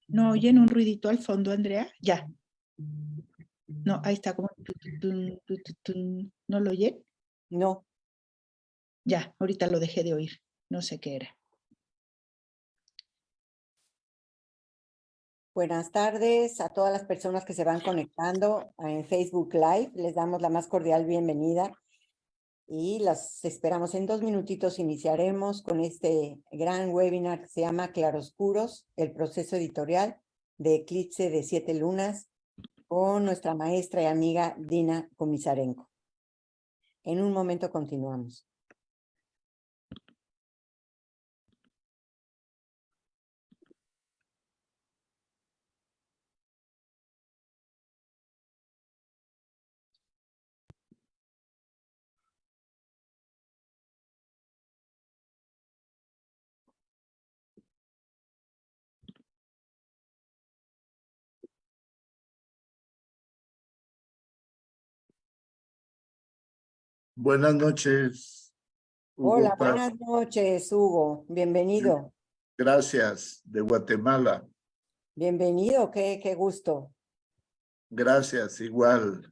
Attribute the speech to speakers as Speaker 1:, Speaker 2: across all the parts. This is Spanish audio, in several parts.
Speaker 1: ¿No oyen un ruidito al fondo, Andrea? Ya. No, ahí está como... ¿No lo oyen?
Speaker 2: No.
Speaker 1: Ya, ahorita lo dejé de oír. No sé qué era.
Speaker 2: Buenas tardes a todas las personas que se van conectando en Facebook Live. Les damos la más cordial bienvenida y las esperamos en 2 minutitos. Iniciaremos con este gran webinar que se llama Claroscuros, el proceso editorial de Eclipse de 7 lunas, con nuestra maestra y amiga Dina Komisarenko. En un momento continuamos.
Speaker 3: Buenas noches, Hugo.
Speaker 2: Hola, buenas noches, Hugo. Bienvenido.
Speaker 3: Gracias, de Guatemala.
Speaker 2: Bienvenido, qué gusto.
Speaker 3: Gracias, igual.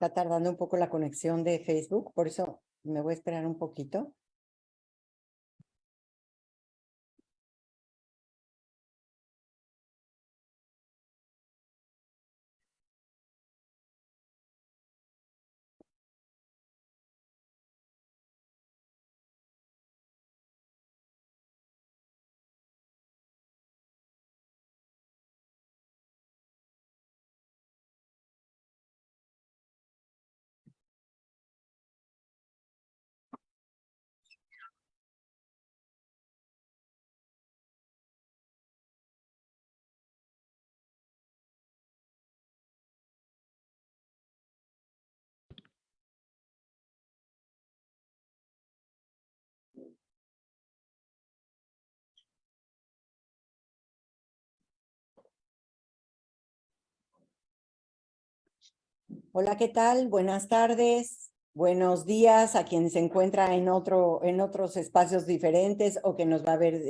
Speaker 2: Está tardando un poco la conexión de Facebook, por eso me voy a esperar un poquito. Hola, ¿qué tal? Buenas tardes, buenos días a quien se encuentra en otros espacios diferentes o que nos va a ver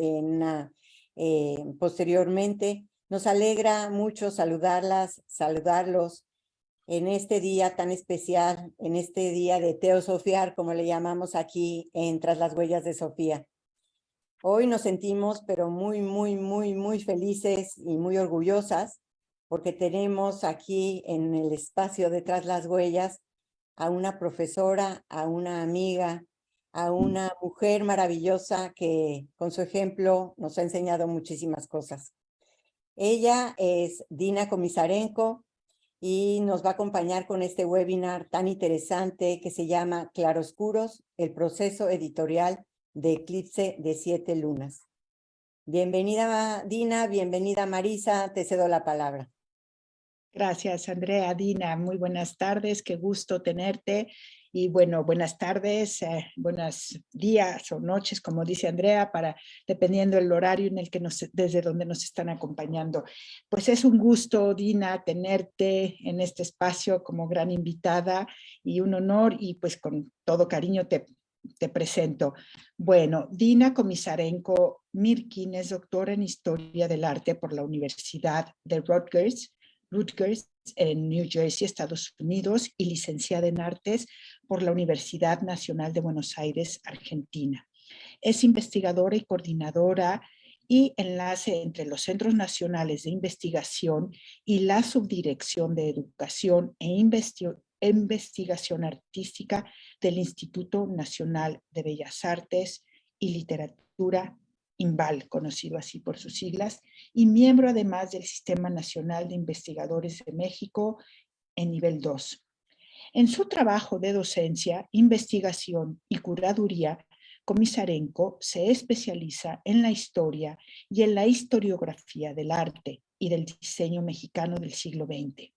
Speaker 2: posteriormente. Nos alegra mucho saludarlos en este día tan especial, en este día de teosofiar, como le llamamos aquí en Tras las Huellas de Sofía. Hoy nos sentimos pero muy felices y muy orgullosas porque tenemos aquí en el espacio de Tras las Huellas a una profesora, a una amiga, a una mujer maravillosa que con su ejemplo nos ha enseñado muchísimas cosas. Ella es Dina Komisarenko y nos va a acompañar con este webinar tan interesante que se llama Claroscuros, el proceso editorial de Eclipse de 7 lunas. Bienvenida, Dina, bienvenida, Marisa, te cedo la palabra.
Speaker 1: Gracias, Andrea. Dina, muy buenas tardes, qué gusto tenerte. Y bueno, buenas tardes, buenos días o noches, como dice Andrea, dependiendo del horario en el que desde donde nos están acompañando. Pues es un gusto, Dina, tenerte en este espacio como gran invitada y un honor, y pues con todo cariño te presento. Bueno, Dina Komisarenko Mirkin es doctora en Historia del Arte por la Universidad de Rutgers en New Jersey, Estados Unidos, y licenciada en Artes por la Universidad Nacional de Buenos Aires, Argentina. Es investigadora y coordinadora y enlace entre los Centros Nacionales de Investigación y la Subdirección de Educación e Investigación Artística del Instituto Nacional de Bellas Artes y Literatura, INVAL, conocido así por sus siglas, y miembro además del Sistema Nacional de Investigadores de México en nivel 2. En su trabajo de docencia, investigación y curaduría, Komisarenko se especializa en la historia y en la historiografía del arte y del diseño mexicano del siglo XX,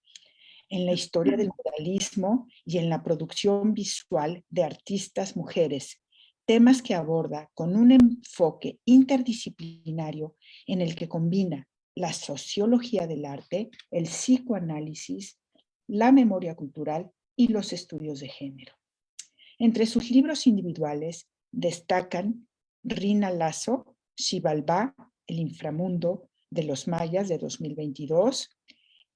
Speaker 1: en la historia del muralismo y en la producción visual de artistas mujeres, temas que aborda con un enfoque interdisciplinario en el que combina la sociología del arte, el psicoanálisis, la memoria cultural y los estudios de género. Entre sus libros individuales destacan Rina Lazo, Xibalbá, El inframundo de los mayas de 2022,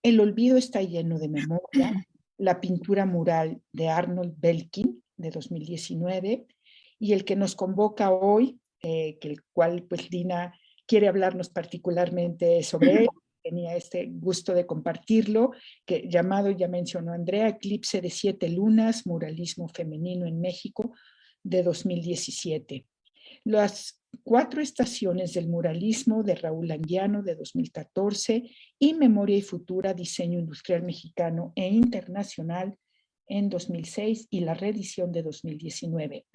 Speaker 1: El olvido está lleno de memoria, la pintura mural de Arnold Belkin de 2019 y el que nos convoca hoy, que el cual pues Dina quiere hablarnos particularmente sobre él, tenía este gusto de compartirlo, que llamado, ya mencionó Andrea, Eclipse de 7 lunas, muralismo femenino en México de 2017. Las 4 estaciones del muralismo de Raúl Anguiano de 2014 y Memoria y Futura, diseño industrial mexicano e internacional en 2006 y la reedición de 2019.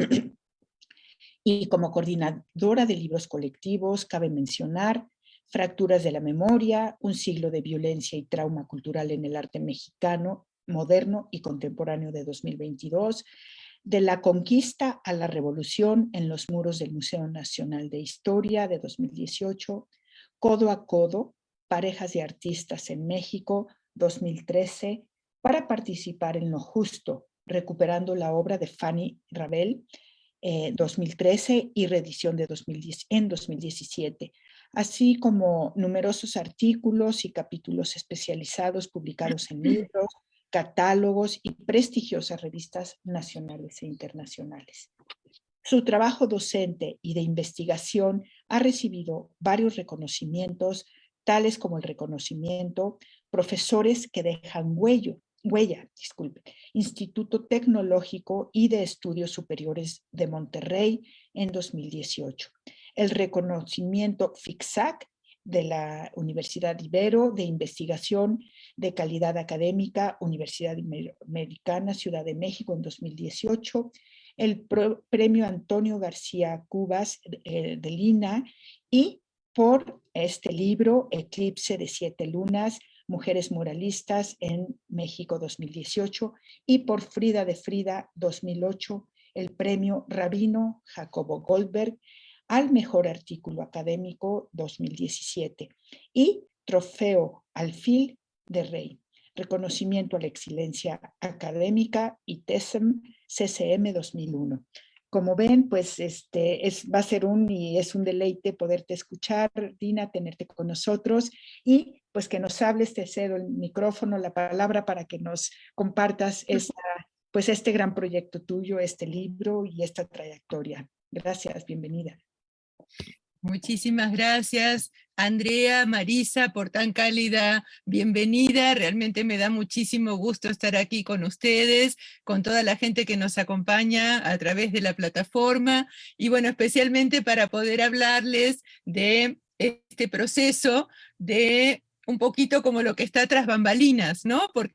Speaker 1: Y como coordinadora de libros colectivos, cabe mencionar Fracturas de la memoria, un siglo de violencia y trauma cultural en el arte mexicano, moderno y contemporáneo de 2022, De la conquista a la revolución en los muros del Museo Nacional de Historia de 2018, Codo a Codo, parejas de artistas en México 2013, para participar en lo justo, recuperando la obra de Fanny Rabel 2013 y reedición de 2010, en 2017, así como numerosos artículos y capítulos especializados publicados en libros, catálogos y prestigiosas revistas nacionales e internacionales. Su trabajo docente y de investigación ha recibido varios reconocimientos, tales como el reconocimiento Profesores que dejan huella, Instituto Tecnológico y de Estudios Superiores de Monterrey en 2018. El reconocimiento FICSAC de la Universidad Ibero de Investigación de Calidad Académica, Universidad Americana, Ciudad de México en 2018, el Premio Antonio García Cubas del INA y por este libro, Eclipse de 7 lunas, Mujeres Muralistas en México 2018 y por Frida de Frida 2008, el Premio Rabino Jacobo Goldberg al Mejor Artículo Académico 2017 y Trofeo Alfil de Rey, Reconocimiento a la Excelencia Académica y TESM CCM 2001. Como ven, pues va a ser es un deleite poderte escuchar, Dina, tenerte con nosotros y pues que nos hables, te cedo el micrófono, la palabra para que nos compartas este gran proyecto tuyo, este libro y esta trayectoria. Gracias, bienvenida.
Speaker 4: Muchísimas gracias, Andrea, Marisa, por tan cálida bienvenida. Realmente me da muchísimo gusto estar aquí con ustedes, con toda la gente que nos acompaña a través de la plataforma, y bueno, especialmente para poder hablarles de este proceso de un poquito como lo que está tras bambalinas, ¿no? Porque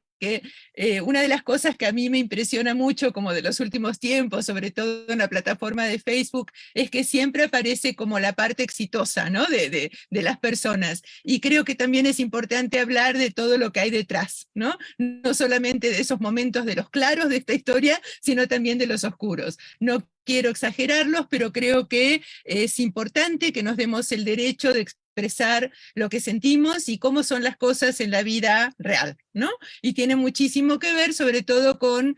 Speaker 4: una de las cosas que a mí me impresiona mucho como de los últimos tiempos, sobre todo en la plataforma de Facebook, es que siempre aparece como la parte exitosa, ¿no? de las personas, y creo que también es importante hablar de todo lo que hay detrás, ¿no? No solamente de esos momentos de los claros de esta historia, sino también de los oscuros. No quiero exagerarlos, pero creo que es importante que nos demos el derecho de expresar lo que sentimos y cómo son las cosas en la vida real, ¿no? Y tiene muchísimo que ver, sobre todo con,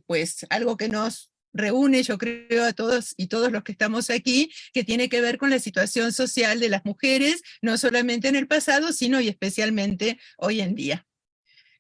Speaker 4: pues, algo que nos reúne, yo creo, a todos y todos los que estamos aquí, que tiene que ver con la situación social de las mujeres, no solamente en el pasado, sino y especialmente hoy en día.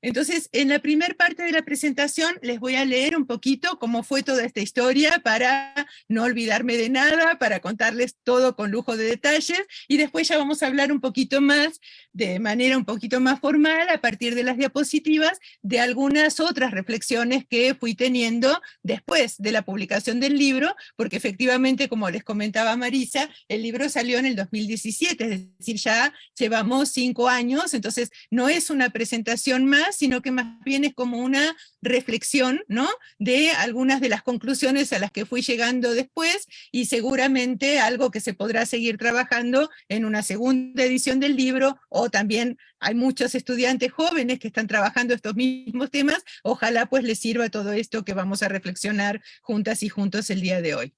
Speaker 4: Entonces, en la primera parte de la presentación les voy a leer un poquito cómo fue toda esta historia para no olvidarme de nada, para contarles todo con lujo de detalles, y después ya vamos a hablar un poquito más, de manera un poquito más formal, a partir de las diapositivas, de algunas otras reflexiones que fui teniendo después de la publicación del libro, porque efectivamente, como les comentaba Marisa, el libro salió en el 2017, es decir, ya llevamos 5 años, entonces no es una presentación más, temas, sino que más bien es como una reflexión, ¿no?, de algunas de las conclusiones a las que fui llegando después, y seguramente algo que se podrá seguir trabajando en una segunda edición del libro, o también hay muchos estudiantes jóvenes que están trabajando estos mismos temas, ojalá pues les sirva todo esto que vamos a reflexionar juntas y juntos el día de hoy.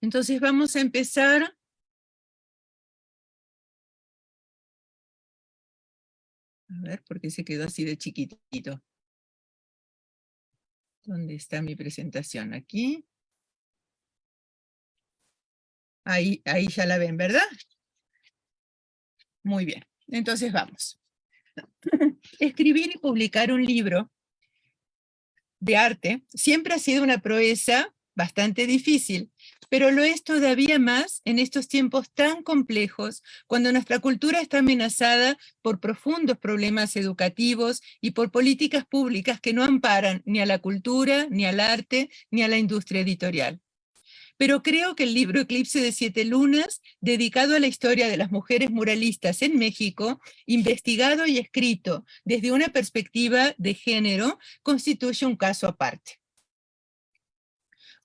Speaker 4: Entonces vamos a empezar. A ver, ¿por qué se quedó así de chiquitito? ¿Dónde está mi presentación? Aquí. Ahí ya la ven, ¿verdad? Muy bien, entonces vamos. Escribir y publicar un libro de arte siempre ha sido una proeza bastante difícil, pero lo es todavía más en estos tiempos tan complejos, cuando nuestra cultura está amenazada por profundos problemas educativos y por políticas públicas que no amparan ni a la cultura, ni al arte, ni a la industria editorial. Pero creo que el libro Eclipse de 7 lunas, dedicado a la historia de las mujeres muralistas en México, investigado y escrito desde una perspectiva de género, constituye un caso aparte.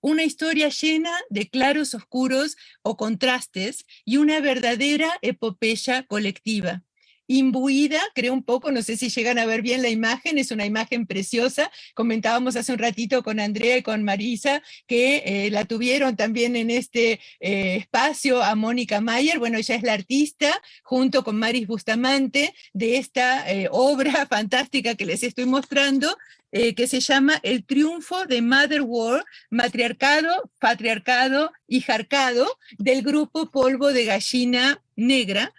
Speaker 4: Una historia llena de claros oscuros o contrastes y una verdadera epopeya colectiva. Imbuida, creo un poco, no sé si llegan a ver bien la imagen, es una imagen preciosa. Comentábamos hace un ratito con Andrea y con Marisa que la tuvieron también en este espacio a Mónica Mayer. Bueno, ella es la artista, junto con Maris Bustamante, de esta obra fantástica que les estoy mostrando, que se llama El triunfo de Mother World, matriarcado, patriarcado y jarcado, del grupo Polvo de Gallina Negra,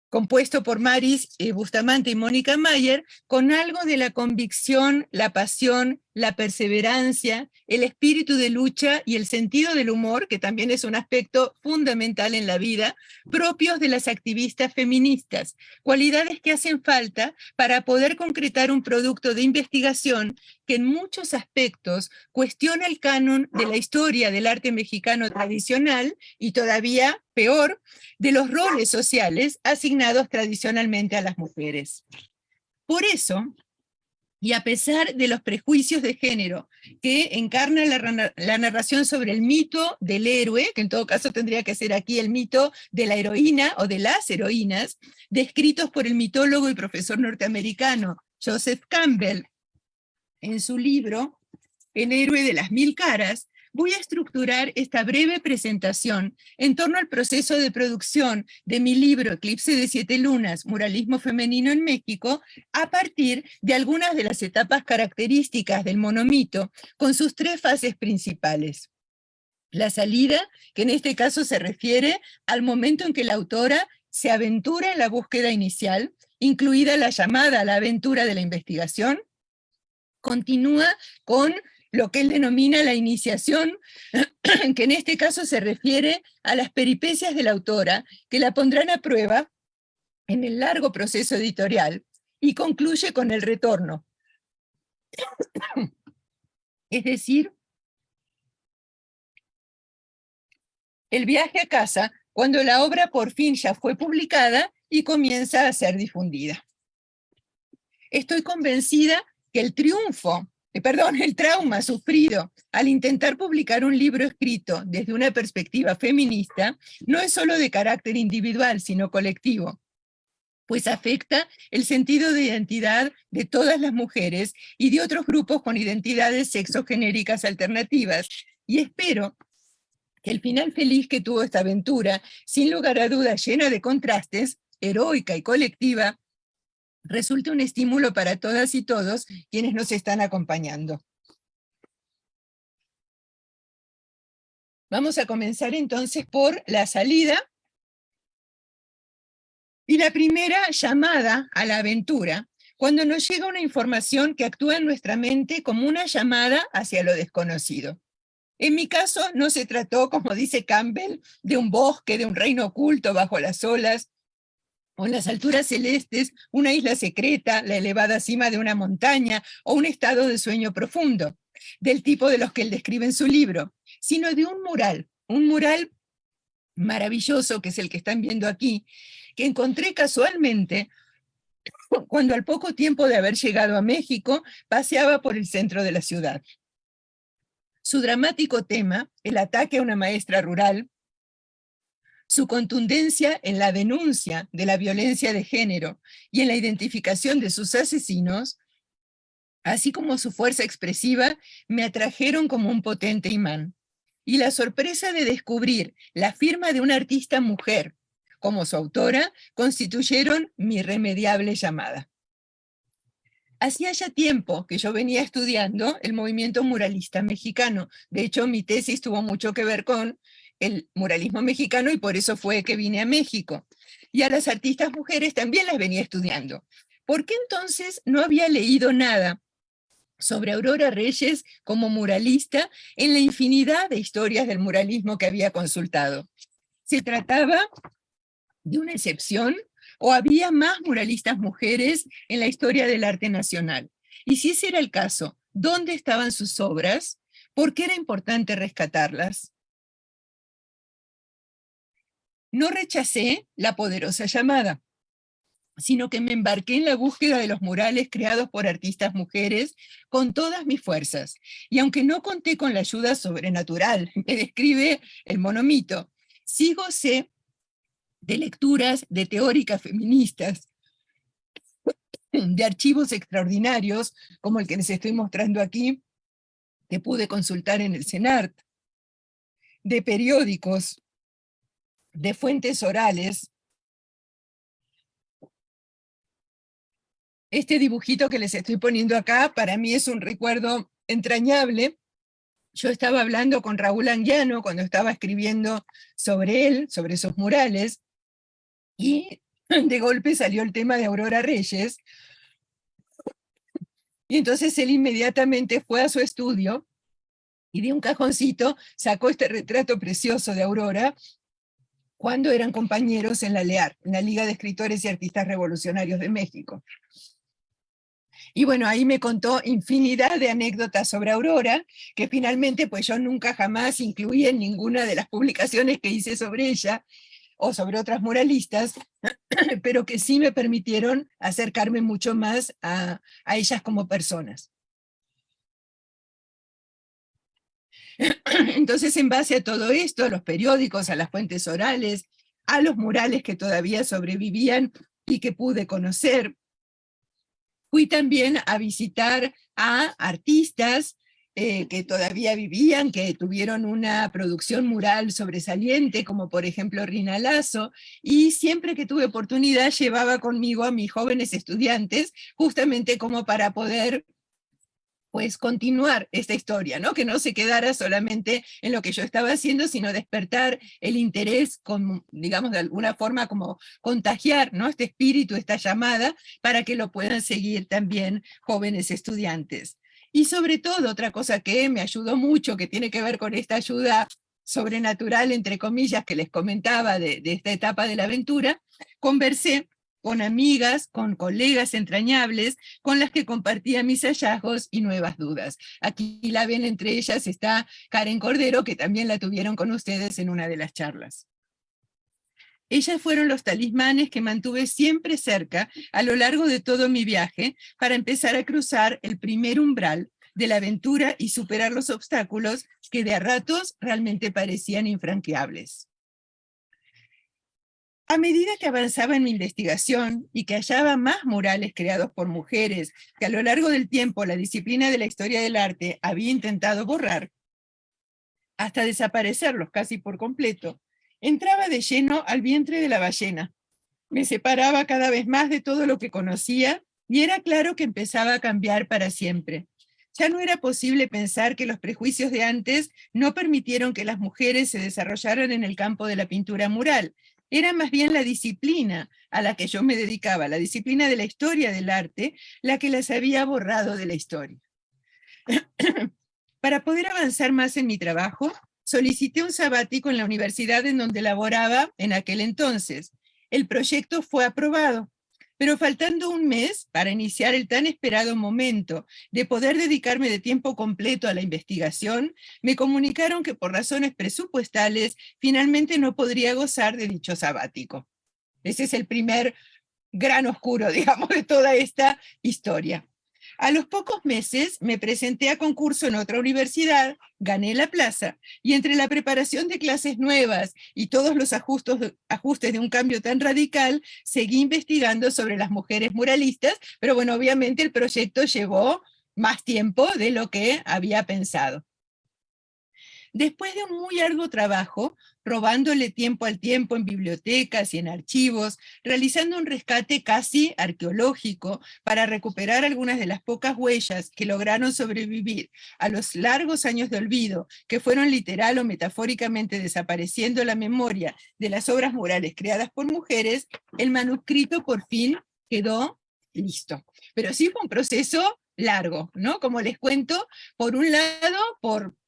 Speaker 4: compuesto por Maris Bustamante y Mónica Mayer, con algo de la convicción, la pasión, la perseverancia, el espíritu de lucha y el sentido del humor, que también es un aspecto fundamental en la vida, propios de las activistas feministas, cualidades que hacen falta para poder concretar un producto de investigación que en muchos aspectos cuestiona el canon de la historia del arte mexicano tradicional y todavía peor, de los roles sociales asignados tradicionalmente a las mujeres. Por eso, y a pesar de los prejuicios de género que encarna la narración sobre el mito del héroe, que en todo caso tendría que ser aquí el mito de la heroína o de las heroínas, descritos por el mitólogo y profesor norteamericano Joseph Campbell en su libro El héroe de las 1000 caras, voy a estructurar esta breve presentación en torno al proceso de producción de mi libro Eclipse de 7 lunas, Muralismo femenino en México, a partir de algunas de las etapas características del monomito, con sus 3 fases principales. La salida, que en este caso se refiere al momento en que la autora se aventura en la búsqueda inicial, incluida la llamada a la aventura de la investigación. Continúa con lo que él denomina la iniciación, que en este caso se refiere a las peripecias de la autora, que la pondrán a prueba en el largo proceso editorial, y concluye con el retorno. Es decir, el viaje a casa, cuando la obra por fin ya fue publicada y comienza a ser difundida. Estoy convencida que el trauma sufrido al intentar publicar un libro escrito desde una perspectiva feminista no es solo de carácter individual, sino colectivo, pues afecta el sentido de identidad de todas las mujeres y de otros grupos con identidades sexogenéricas alternativas. Y espero que el final feliz que tuvo esta aventura, sin lugar a dudas llena de contrastes, heroica y colectiva, resulte un estímulo para todas y todos quienes nos están acompañando. Vamos a comenzar entonces por la salida y la primera llamada a la aventura, cuando nos llega una información que actúa en nuestra mente como una llamada hacia lo desconocido. En mi caso no se trató, como dice Campbell, de un bosque, de un reino oculto bajo las olas, o en las alturas celestes, una isla secreta, la elevada cima de una montaña, o un estado de sueño profundo, del tipo de los que él describe en su libro, sino de un mural maravilloso, que es el que están viendo aquí, que encontré casualmente cuando al poco tiempo de haber llegado a México, paseaba por el centro de la ciudad. Su dramático tema, el ataque a una maestra rural, su contundencia en la denuncia de la violencia de género y en la identificación de sus asesinos, así como su fuerza expresiva, me atrajeron como un potente imán. Y la sorpresa de descubrir la firma de una artista mujer como su autora constituyeron mi irremediable llamada. Hacía ya tiempo que yo venía estudiando el movimiento muralista mexicano. De hecho, mi tesis tuvo mucho que ver con el muralismo mexicano y por eso fue que vine a México. Y a las artistas mujeres también las venía estudiando. ¿Por qué entonces no había leído nada sobre Aurora Reyes como muralista en la infinidad de historias del muralismo que había consultado? ¿Se trataba de una excepción o había más muralistas mujeres en la historia del arte nacional? Y si ese era el caso, ¿dónde estaban sus obras? ¿Por qué era importante rescatarlas? No rechacé la poderosa llamada, sino que me embarqué en la búsqueda de los murales creados por artistas mujeres con todas mis fuerzas. Y aunque no conté con la ayuda sobrenatural que describe el monomito, sí gocé de lecturas de teóricas feministas, de archivos extraordinarios, como el que les estoy mostrando aquí, que pude consultar en el CENART, de periódicos, de fuentes orales. Este dibujito que les estoy poniendo acá, para mí es un recuerdo entrañable. Yo estaba hablando con Raúl Anguiano cuando estaba escribiendo sobre él, sobre esos murales, y de golpe salió el tema de Aurora Reyes, y entonces él inmediatamente fue a su estudio y de un cajoncito sacó este retrato precioso de Aurora cuando eran compañeros en la LEAR, en la Liga de Escritores y Artistas Revolucionarios de México. Y bueno, ahí me contó infinidad de anécdotas sobre Aurora, que finalmente pues yo nunca jamás incluí en ninguna de las publicaciones que hice sobre ella, o sobre otras muralistas, pero que sí me permitieron acercarme mucho más a ellas como personas. Entonces, en base a todo esto, a los periódicos, a las fuentes orales, a los murales que todavía sobrevivían y que pude conocer, fui también a visitar a artistas que todavía vivían, que tuvieron una producción mural sobresaliente, como por ejemplo Rina Lazo, y siempre que tuve oportunidad llevaba conmigo a mis jóvenes estudiantes, justamente como para poder pues continuar esta historia, ¿no? Que no se quedara solamente en lo que yo estaba haciendo, sino despertar el interés, con, digamos, de alguna forma como contagiar, ¿no? Este espíritu, esta llamada, para que lo puedan seguir también jóvenes estudiantes. Y sobre todo, otra cosa que me ayudó mucho, que tiene que ver con esta ayuda sobrenatural, entre comillas, que les comentaba de esta etapa de la aventura, conversé con amigas, con colegas entrañables, con las que compartía mis hallazgos y nuevas dudas. Aquí la ven, entre ellas está Karen Cordero, que también la tuvieron con ustedes en una de las charlas. Ellas fueron los talismanes que mantuve siempre cerca a lo largo de todo mi viaje para empezar a cruzar el primer umbral de la aventura y superar los obstáculos que de a ratos realmente parecían infranqueables. A medida que avanzaba en mi investigación y que hallaba más murales creados por mujeres que a lo largo del tiempo la disciplina de la historia del arte había intentado borrar, hasta desaparecerlos casi por completo, entraba de lleno al vientre de la ballena. Me separaba cada vez más de todo lo que conocía y era claro que empezaba a cambiar para siempre. Ya no era posible pensar que los prejuicios de antes no permitieron que las mujeres se desarrollaran en el campo de la pintura mural. Era más bien la disciplina a la que yo me dedicaba, la disciplina de la historia del arte, la que las había borrado de la historia. Para poder avanzar más en mi trabajo, solicité un sabático en la universidad en donde laboraba en aquel entonces. El proyecto fue aprobado, pero faltando un mes para iniciar el tan esperado momento de poder dedicarme de tiempo completo a la investigación, me comunicaron que por razones presupuestales finalmente no podría gozar de dicho sabático. Ese es el primer gran oscuro, digamos, de toda esta historia. A los pocos meses me presenté a concurso en otra universidad, gané la plaza, y entre la preparación de clases nuevas y todos los ajustes de un cambio tan radical, seguí investigando sobre las mujeres muralistas, pero bueno, obviamente el proyecto llevó más tiempo de lo que había pensado. Después de un muy arduo trabajo, robándole tiempo al tiempo en bibliotecas y en archivos, realizando un rescate casi arqueológico para recuperar algunas de las pocas huellas que lograron sobrevivir a los largos años de olvido, que fueron literal o metafóricamente desapareciendo la memoria de las obras murales creadas por mujeres, el manuscrito por fin quedó listo. Pero sí fue un proceso largo, ¿no? Como les cuento, por un lado,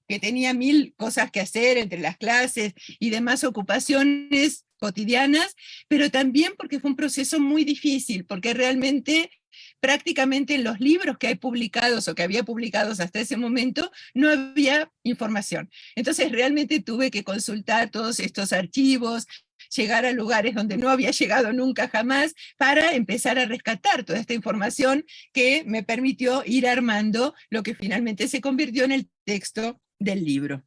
Speaker 4: que tenía 1000 cosas que hacer entre las clases y demás ocupaciones cotidianas, pero también porque fue un proceso muy difícil, porque realmente prácticamente en los libros que hay publicados o que había publicados hasta ese momento no había información. Entonces realmente tuve que consultar todos estos archivos, llegar a lugares donde no había llegado nunca jamás para empezar a rescatar toda esta información que me permitió ir armando lo que finalmente se convirtió en el texto del libro.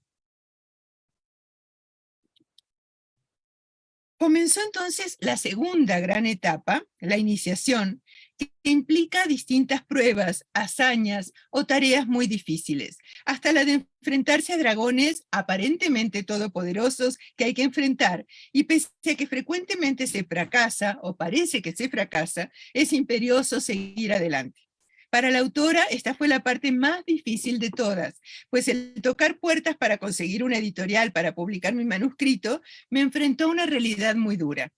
Speaker 4: Comenzó entonces la segunda gran etapa, la iniciación, que implica distintas pruebas, hazañas o tareas muy difíciles, hasta la de enfrentarse a dragones aparentemente todopoderosos que hay que enfrentar, y pese a que frecuentemente se fracasa, o parece que se fracasa, es imperioso seguir adelante. Para la autora, esta fue la parte más difícil de todas, pues el tocar puertas para conseguir una editorial para publicar mi manuscrito me enfrentó a una realidad muy dura.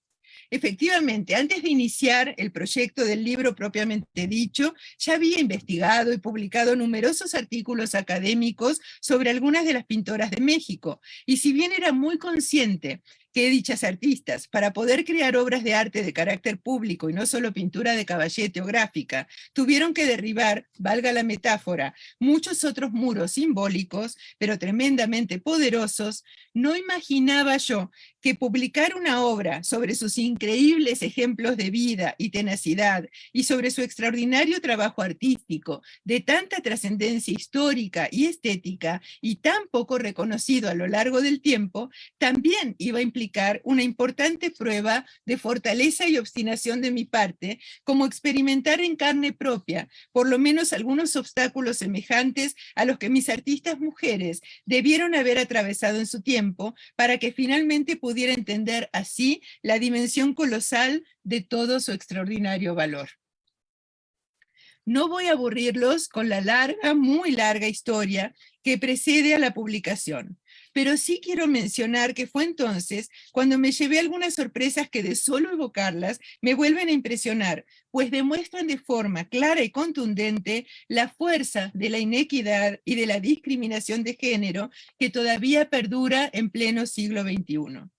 Speaker 4: Efectivamente, antes de iniciar el proyecto del libro propiamente dicho, ya había investigado y publicado numerosos artículos académicos sobre algunas de las pintoras de México, y si bien era muy consciente que dichas artistas, para poder crear obras de arte de carácter público y no solo pintura de caballete o gráfica, tuvieron que derribar, valga la metáfora, muchos otros muros simbólicos, pero tremendamente poderosos, no imaginaba yo que publicar una obra sobre sus increíbles ejemplos de vida y tenacidad y sobre su extraordinario trabajo artístico de tanta trascendencia histórica y estética y tan poco reconocido a lo largo del tiempo, también iba a implicar una importante prueba de fortaleza y obstinación de mi parte, como experimentar en carne propia por lo menos algunos obstáculos semejantes a los que mis artistas mujeres debieron haber atravesado en su tiempo para que finalmente pudiera entender así la dimensión colosal de todo su extraordinario valor. No voy a aburrirlos con la larga, muy larga historia que precede a la publicación, pero sí quiero mencionar que fue entonces cuando me llevé algunas sorpresas que de solo evocarlas me vuelven a impresionar, pues demuestran de forma clara y contundente la fuerza de la inequidad y de la discriminación de género que todavía perdura en pleno siglo XXI.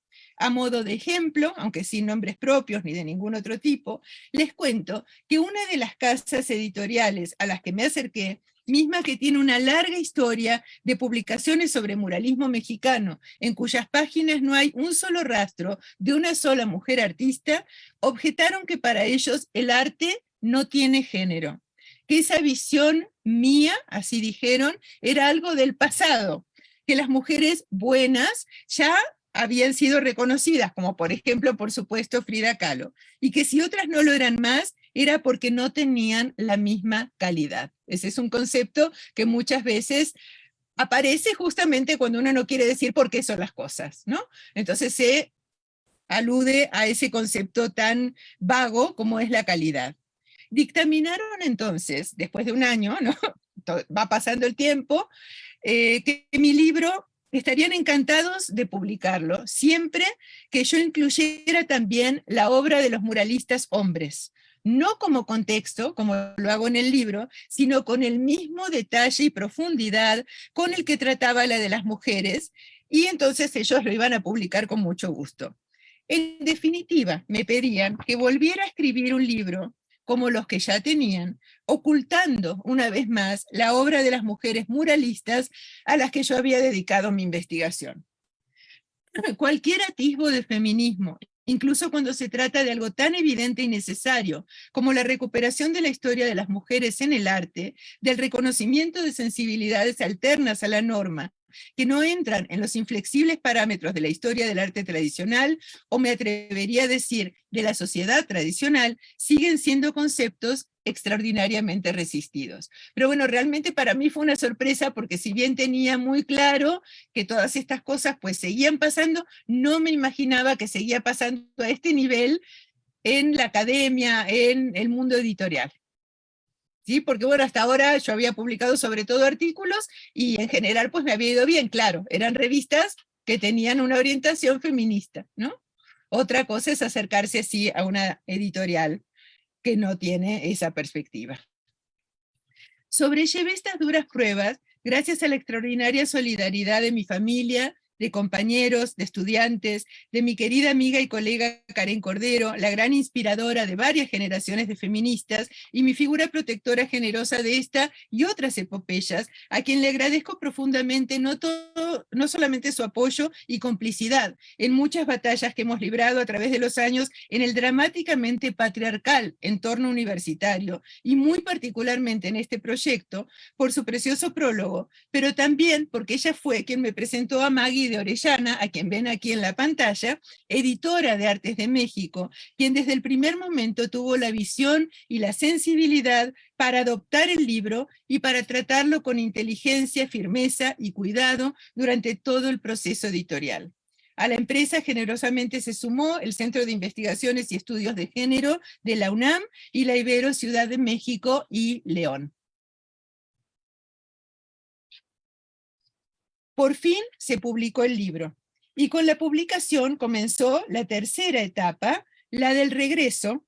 Speaker 4: A modo de ejemplo, aunque sin nombres propios ni de ningún otro tipo, les cuento que una de las casas editoriales a las que me acerqué, misma que tiene una larga historia de publicaciones sobre muralismo mexicano, en cuyas páginas no hay un solo rastro de una sola mujer artista, objetaron que para ellos el arte no tiene género, que esa visión mía, así dijeron, era algo del pasado, que las mujeres buenas ya habían sido reconocidas, como por ejemplo, por supuesto, Frida Kahlo, y que si otras no lo eran más, era porque no tenían la misma calidad. Ese es un concepto que muchas veces aparece justamente cuando uno no quiere decir por qué son las cosas, ¿no? Entonces se alude a ese concepto tan vago como es la calidad. Dictaminaron entonces, después de un año, ¿no? Va pasando el tiempo, que mi libro estarían encantados de publicarlo, siempre que yo incluyera también la obra de los muralistas hombres, no como contexto, como lo hago en el libro, sino con el mismo detalle y profundidad con el que trataba la de las mujeres, y entonces ellos lo iban a publicar con mucho gusto. En definitiva, me pedían que volviera a escribir un libro como los que ya tenían, ocultando una vez más la obra de las mujeres muralistas a las que yo había dedicado mi investigación. Cualquier atisbo de feminismo, incluso cuando se trata de algo tan evidente y necesario como la recuperación de la historia de las mujeres en el arte, del reconocimiento de sensibilidades alternas a la norma, que no entran en los inflexibles parámetros de la historia del arte tradicional, o me atrevería a decir, de la sociedad tradicional, siguen siendo conceptos extraordinariamente resistidos. Pero bueno, realmente para mí fue una sorpresa, porque si bien tenía muy claro que todas estas cosas pues seguían pasando, no me imaginaba que seguía pasando a este nivel en la academia, en el mundo editorial. ¿Sí? Porque bueno, hasta ahora yo había publicado sobre todo artículos y en general pues me había ido bien, claro, eran revistas que tenían una orientación feminista, ¿no? Otra cosa es acercarse así a una editorial que no tiene esa perspectiva. Sobrellevé estas duras pruebas gracias a la extraordinaria solidaridad de mi familia, de compañeros, de estudiantes, de mi querida amiga y colega Karen Cordero, la gran inspiradora de varias generaciones de feministas y mi figura protectora generosa de esta y otras epopeyas, a quien le agradezco profundamente no solamente su apoyo y complicidad en muchas batallas que hemos librado a través de los años en el dramáticamente patriarcal entorno universitario, y muy particularmente en este proyecto, por su precioso prólogo, pero también porque ella fue quien me presentó a Maggie de Orellana, a quien ven aquí en la pantalla, editora de Artes de México, quien desde el primer momento tuvo la visión y la sensibilidad para adoptar el libro y para tratarlo con inteligencia, firmeza y cuidado durante todo el proceso editorial. A la empresa generosamente se sumó el Centro de Investigaciones y Estudios de Género de la UNAM y la Ibero Ciudad de México y León. Por fin se publicó el libro, y con la publicación comenzó la tercera etapa, la del regreso,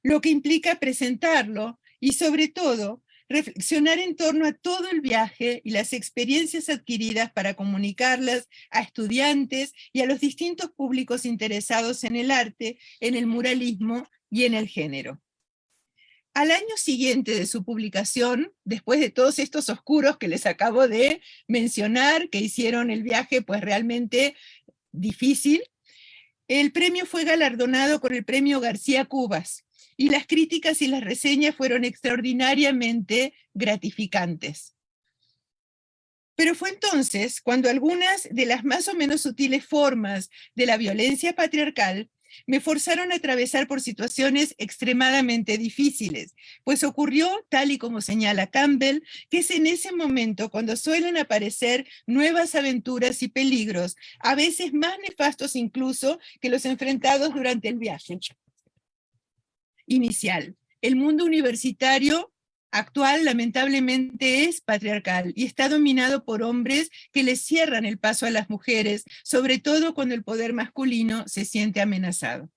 Speaker 4: lo que implica presentarlo y sobre todo reflexionar en torno a todo el viaje y las experiencias adquiridas para comunicarlas a estudiantes y a los distintos públicos interesados en el arte, en el muralismo y en el género. Al año siguiente de su publicación, después de todos estos oscuros que les acabo de mencionar, que hicieron el viaje pues realmente difícil, el premio fue galardonado con el premio García Cubas, y las críticas y las reseñas fueron extraordinariamente gratificantes. Pero fue entonces cuando algunas de las más o menos sutiles formas de la violencia patriarcal me forzaron a atravesar por situaciones extremadamente difíciles, pues ocurrió, tal y como señala Campbell, que es en ese momento cuando suelen aparecer nuevas aventuras y peligros, a veces más nefastos incluso que los enfrentados durante el viaje inicial. El mundo universitario actual lamentablemente es patriarcal y está dominado por hombres que les cierran el paso a las mujeres, sobre todo cuando el poder masculino se siente amenazado.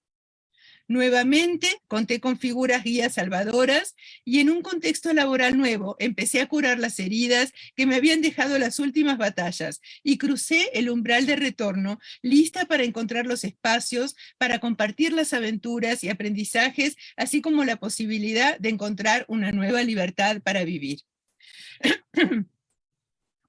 Speaker 4: Nuevamente conté con figuras guías salvadoras y en un contexto laboral nuevo empecé a curar las heridas que me habían dejado las últimas batallas y crucé el umbral de retorno, lista para encontrar los espacios, para compartir las aventuras y aprendizajes, así como la posibilidad de encontrar una nueva libertad para vivir.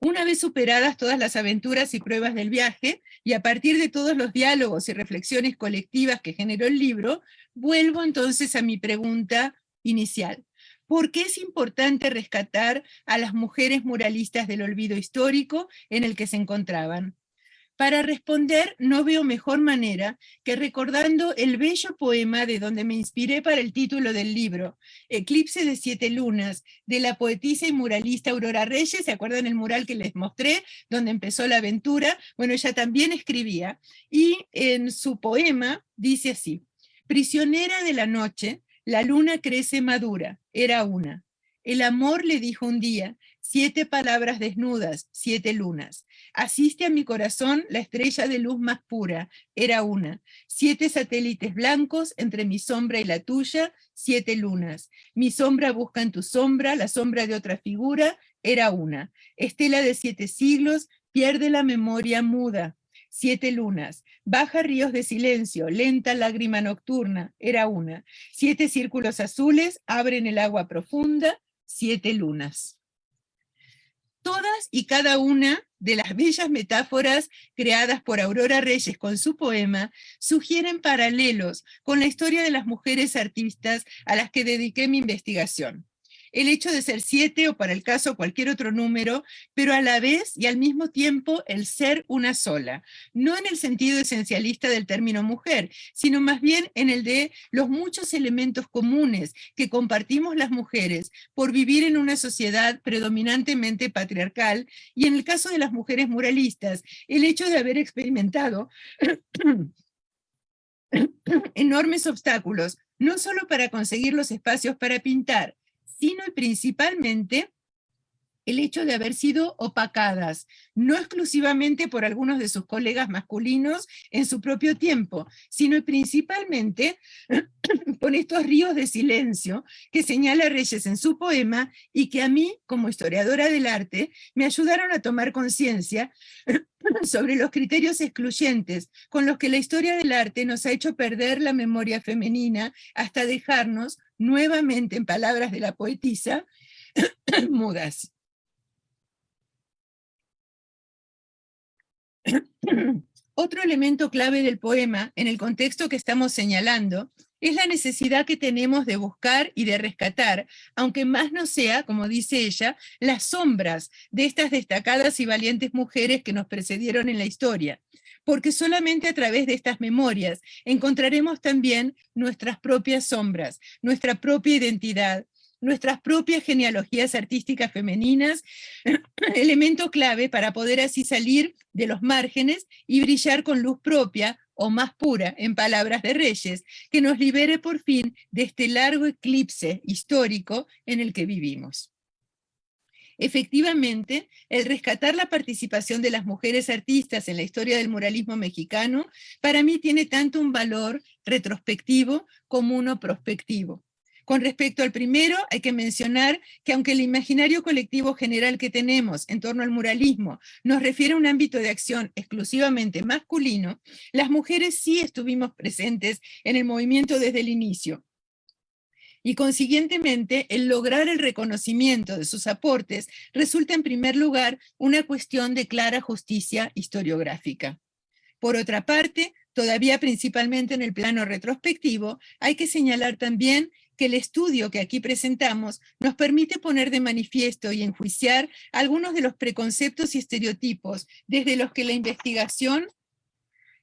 Speaker 4: Una vez superadas todas las aventuras y pruebas del viaje, y a partir de todos los diálogos y reflexiones colectivas que generó el libro, vuelvo entonces a mi pregunta inicial. ¿Por qué es importante rescatar a las mujeres muralistas del olvido histórico en el que se encontraban? Para responder, no veo mejor manera que recordando el bello poema de donde me inspiré para el título del libro, Eclipse de 7 lunas, de la poetisa y muralista Aurora Reyes. ¿Se acuerdan el mural que les mostré, donde empezó la aventura? Bueno, ella también escribía, y en su poema dice así: prisionera de la noche, la luna crece madura, era una. El amor le dijo un día, 7 palabras desnudas, 7 lunas. Asiste a mi corazón la estrella de luz más pura, era una. 7 satélites blancos entre mi sombra y la tuya, 7 lunas. Mi sombra busca en tu sombra la sombra de otra figura, era una. Estela de 7 siglos, pierde la memoria muda. 7 lunas. Baja ríos de silencio, lenta lágrima nocturna, era una. 7 círculos azules abren el agua profunda, 7 lunas. Todas y cada una de las bellas metáforas creadas por Aurora Reyes con su poema sugieren paralelos con la historia de las mujeres artistas a las que dediqué mi investigación. El hecho de ser 7 o para el caso cualquier otro número, pero a la vez y al mismo tiempo el ser una sola, no en el sentido esencialista del término mujer, sino más bien en el de los muchos elementos comunes que compartimos las mujeres por vivir en una sociedad predominantemente patriarcal, y en el caso de las mujeres muralistas, el hecho de haber experimentado enormes obstáculos, no solo para conseguir los espacios para pintar, sino y principalmente el hecho de haber sido opacadas, no exclusivamente por algunos de sus colegas masculinos en su propio tiempo, sino y principalmente por estos ríos de silencio que señala Reyes en su poema y que a mí, como historiadora del arte, me ayudaron a tomar conciencia sobre los criterios excluyentes con los que la historia del arte nos ha hecho perder la memoria femenina hasta dejarnos, nuevamente en palabras de la poetisa, mudas. Otro elemento clave del poema, en el contexto que estamos señalando, es la necesidad que tenemos de buscar y de rescatar, aunque más no sea, como dice ella, las sombras de estas destacadas y valientes mujeres que nos precedieron en la historia, porque solamente a través de estas memorias encontraremos también nuestras propias sombras, nuestra propia identidad, nuestras propias genealogías artísticas femeninas, elemento clave para poder así salir de los márgenes y brillar con luz propia o más pura, en palabras de Reyes, que nos libere por fin de este largo eclipse histórico en el que vivimos. Efectivamente, el rescatar la participación de las mujeres artistas en la historia del muralismo mexicano, para mí tiene tanto un valor retrospectivo como uno prospectivo. Con respecto al primero, hay que mencionar que aunque el imaginario colectivo general que tenemos en torno al muralismo nos refiere a un ámbito de acción exclusivamente masculino, las mujeres sí estuvimos presentes en el movimiento desde el inicio. Y consiguientemente, el lograr el reconocimiento de sus aportes resulta en primer lugar una cuestión de clara justicia historiográfica. Por otra parte, todavía principalmente en el plano retrospectivo, hay que señalar también que el estudio que aquí presentamos nos permite poner de manifiesto y enjuiciar algunos de los preconceptos y estereotipos desde los que la investigación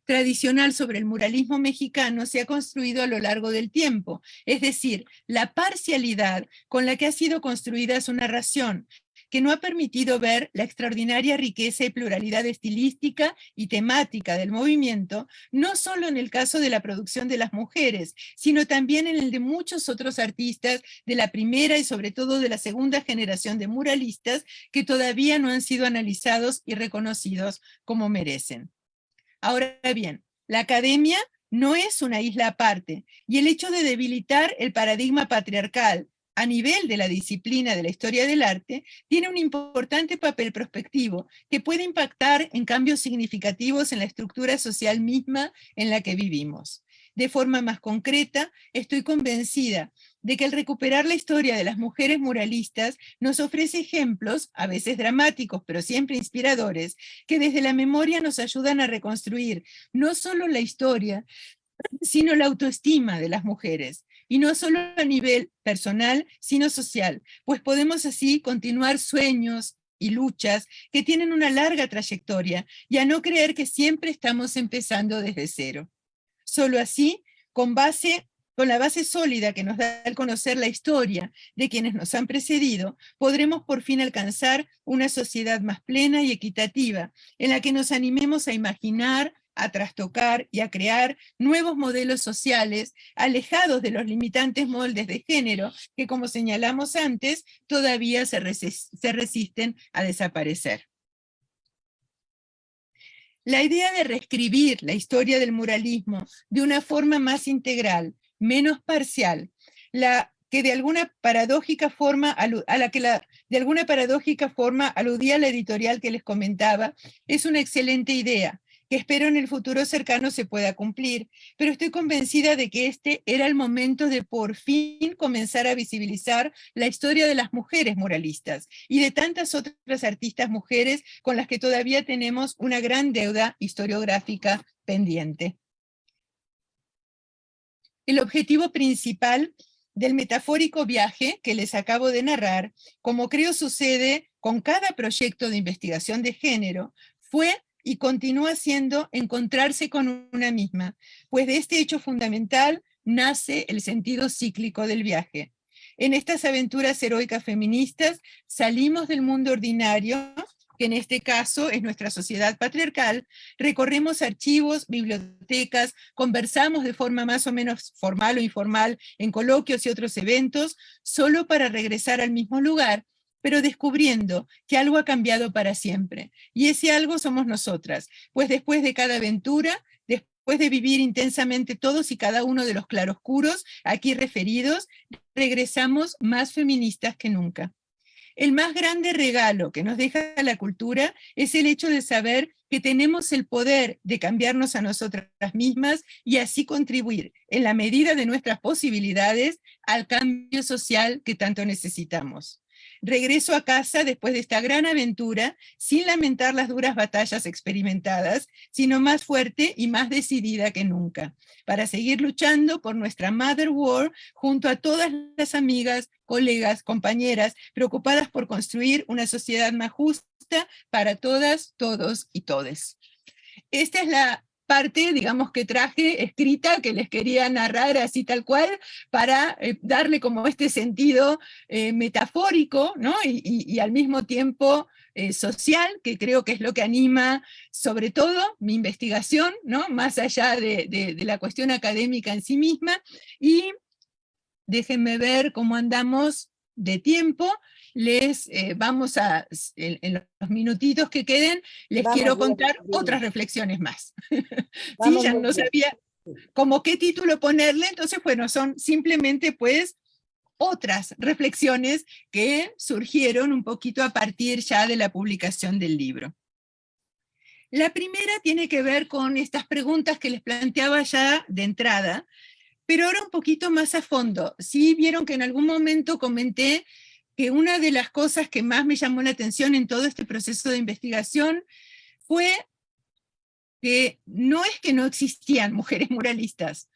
Speaker 4: tradicional sobre el muralismo mexicano se ha construido a lo largo del tiempo, es decir, la parcialidad con la que ha sido construida su narración, que no ha permitido ver la extraordinaria riqueza y pluralidad estilística y temática del movimiento, no solo en el caso de la producción de las mujeres, sino también en el de muchos otros artistas de la primera y sobre todo de la segunda generación de muralistas que todavía no han sido analizados y reconocidos como merecen. Ahora bien, la academia no es una isla aparte, y el hecho de debilitar el paradigma patriarcal a nivel de la disciplina de la historia del arte tiene un importante papel prospectivo que puede impactar en cambios significativos en la estructura social misma en la que vivimos. De forma más concreta, estoy convencida de que el recuperar la historia de las mujeres muralistas nos ofrece ejemplos, a veces dramáticos, pero siempre inspiradores, que desde la memoria nos ayudan a reconstruir no solo la historia, sino la autoestima de las mujeres, y no solo a nivel personal, sino social, pues podemos así continuar sueños y luchas que tienen una larga trayectoria, y a no creer que siempre estamos empezando desde cero. Solo así, con la base sólida que nos da el conocer la historia de quienes nos han precedido, podremos por fin alcanzar una sociedad más plena y equitativa, en la que nos animemos a imaginar, a trastocar y a crear nuevos modelos sociales alejados de los limitantes moldes de género que, como señalamos antes, todavía se resisten a desaparecer. La idea de reescribir la historia del muralismo de una forma más integral, menos parcial, a la que de alguna paradójica forma aludía la editorial que les comentaba, es una excelente idea, que espero en el futuro cercano se pueda cumplir, pero estoy convencida de que este era el momento de por fin comenzar a visibilizar la historia de las mujeres muralistas y de tantas otras artistas mujeres con las que todavía tenemos una gran deuda historiográfica pendiente. El objetivo principal del metafórico viaje que les acabo de narrar, como creo sucede con cada proyecto de investigación de género, fue y continúa siendo encontrarse con una misma, pues de este hecho fundamental nace el sentido cíclico del viaje. En estas aventuras heroicas feministas salimos del mundo ordinario, que en este caso es nuestra sociedad patriarcal, recorremos archivos, bibliotecas, conversamos de forma más o menos formal o informal en coloquios y otros eventos, solo para regresar al mismo lugar, pero descubriendo que algo ha cambiado para siempre. Y ese algo somos nosotras, pues después de cada aventura, después de vivir intensamente todos y cada uno de los claroscuros aquí referidos, regresamos más feministas que nunca. El más grande regalo que nos deja la cultura es el hecho de saber que tenemos el poder de cambiarnos a nosotras mismas y así contribuir, en la medida de nuestras posibilidades, al cambio social que tanto necesitamos. Regreso a casa después de esta gran aventura, sin lamentar las duras batallas experimentadas, sino más fuerte y más decidida que nunca, para seguir luchando por nuestra Mother World junto a todas las amigas, colegas, compañeras, preocupadas por construir una sociedad más justa para todas, todos y todes. Esta es la parte, digamos, que traje escrita, que les quería narrar así tal cual, para darle como este sentido metafórico, ¿no? y al mismo tiempo social, que creo que es lo que anima sobre todo mi investigación, ¿no? Más allá de la cuestión académica en sí misma. Y déjenme ver cómo andamos de tiempo. Les vamos a, en los minutitos que queden, les quiero contar otras reflexiones más. Sí, ya no sabía como qué título ponerle, entonces bueno, son simplemente pues otras reflexiones que surgieron un poquito a partir ya de la publicación del libro. La primera tiene que ver con estas preguntas que les planteaba ya de entrada, pero ahora un poquito más a fondo. Sí vieron que en algún momento comenté que una de las cosas que más me llamó la atención en todo este proceso de investigación fue que no es que no existían mujeres muralistas,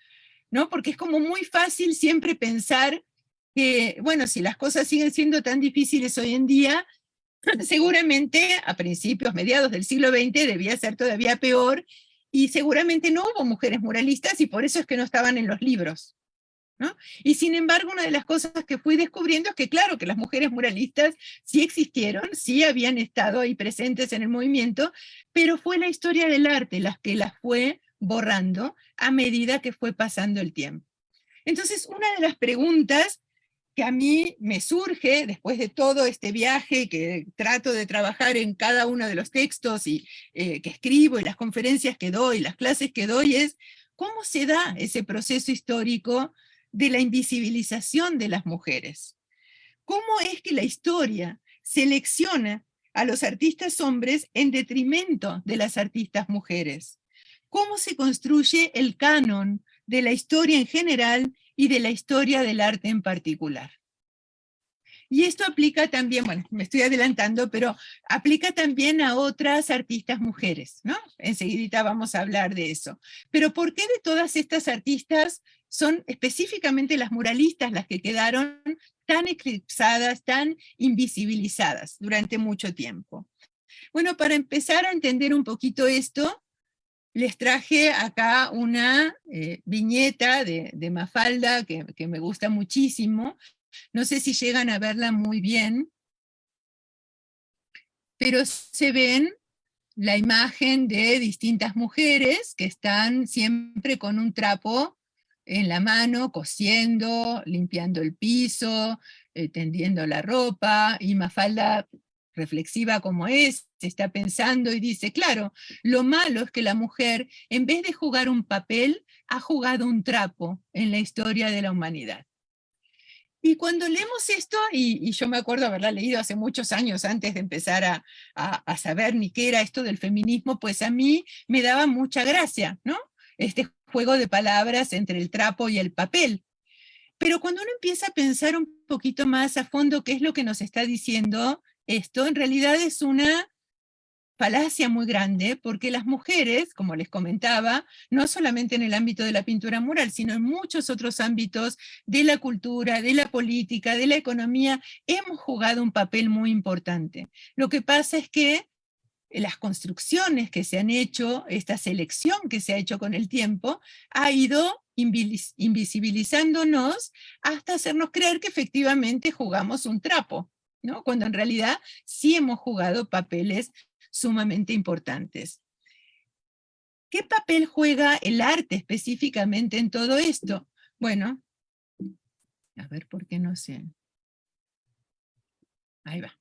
Speaker 4: ¿no? Porque es como muy fácil siempre pensar que, bueno, si las cosas siguen siendo tan difíciles hoy en día, seguramente a principios, mediados del siglo XX debía ser todavía peor, y seguramente no hubo mujeres muralistas y por eso es que no estaban en los libros, ¿no? Y sin embargo, una de las cosas que fui descubriendo es que claro, que las mujeres muralistas sí existieron, sí habían estado ahí presentes en el movimiento, pero fue la historia del arte la que las fue borrando a medida que fue pasando el tiempo. Entonces, una de las preguntas que a mí me surge después de todo este viaje que trato de trabajar en cada uno de los textos y que escribo y las conferencias que doy, las clases que doy, es cómo se da ese proceso histórico de la invisibilización de las mujeres. ¿Cómo es que la historia selecciona a los artistas hombres en detrimento de las artistas mujeres? ¿Cómo se construye el canon de la historia en general y de la historia del arte en particular? Y esto aplica también, bueno, me estoy adelantando, pero aplica también a otras artistas mujeres, ¿no? Enseguidita vamos a hablar de eso. Pero ¿por qué de todas estas artistas son específicamente las muralistas las que quedaron tan eclipsadas, tan invisibilizadas durante mucho tiempo? Bueno, para empezar a entender un poquito esto, les traje acá una viñeta de Mafalda que me gusta muchísimo. No sé si llegan a verla muy bien, pero se ven la imagen de distintas mujeres que están siempre con un trapo en la mano, cosiendo, limpiando el piso, tendiendo la ropa, y Mafalda, reflexiva como es, está pensando y dice, claro, lo malo es que la mujer, en vez de jugar un papel, ha jugado un trapo en la historia de la humanidad. Y cuando leemos esto, y yo me acuerdo haberla leído hace muchos años antes de empezar a saber ni qué era esto del feminismo, pues a mí me daba mucha gracia, ¿no? Este juego de palabras entre el trapo y el papel. Pero cuando uno empieza a pensar un poquito más a fondo qué es lo que nos está diciendo esto, en realidad es una falacia muy grande, porque las mujeres, como les comentaba, no solamente en el ámbito de la pintura mural, sino en muchos otros ámbitos de la cultura, de la política, de la economía, hemos jugado un papel muy importante. Lo que pasa es que las construcciones que se han hecho, esta selección que se ha hecho con el tiempo, ha ido invisibilizándonos hasta hacernos creer que efectivamente jugamos un trapo, ¿no? Cuando en realidad sí hemos jugado papeles sumamente importantes. ¿Qué papel juega el arte específicamente en todo esto? Bueno, a ver por qué no sé. Ahí va.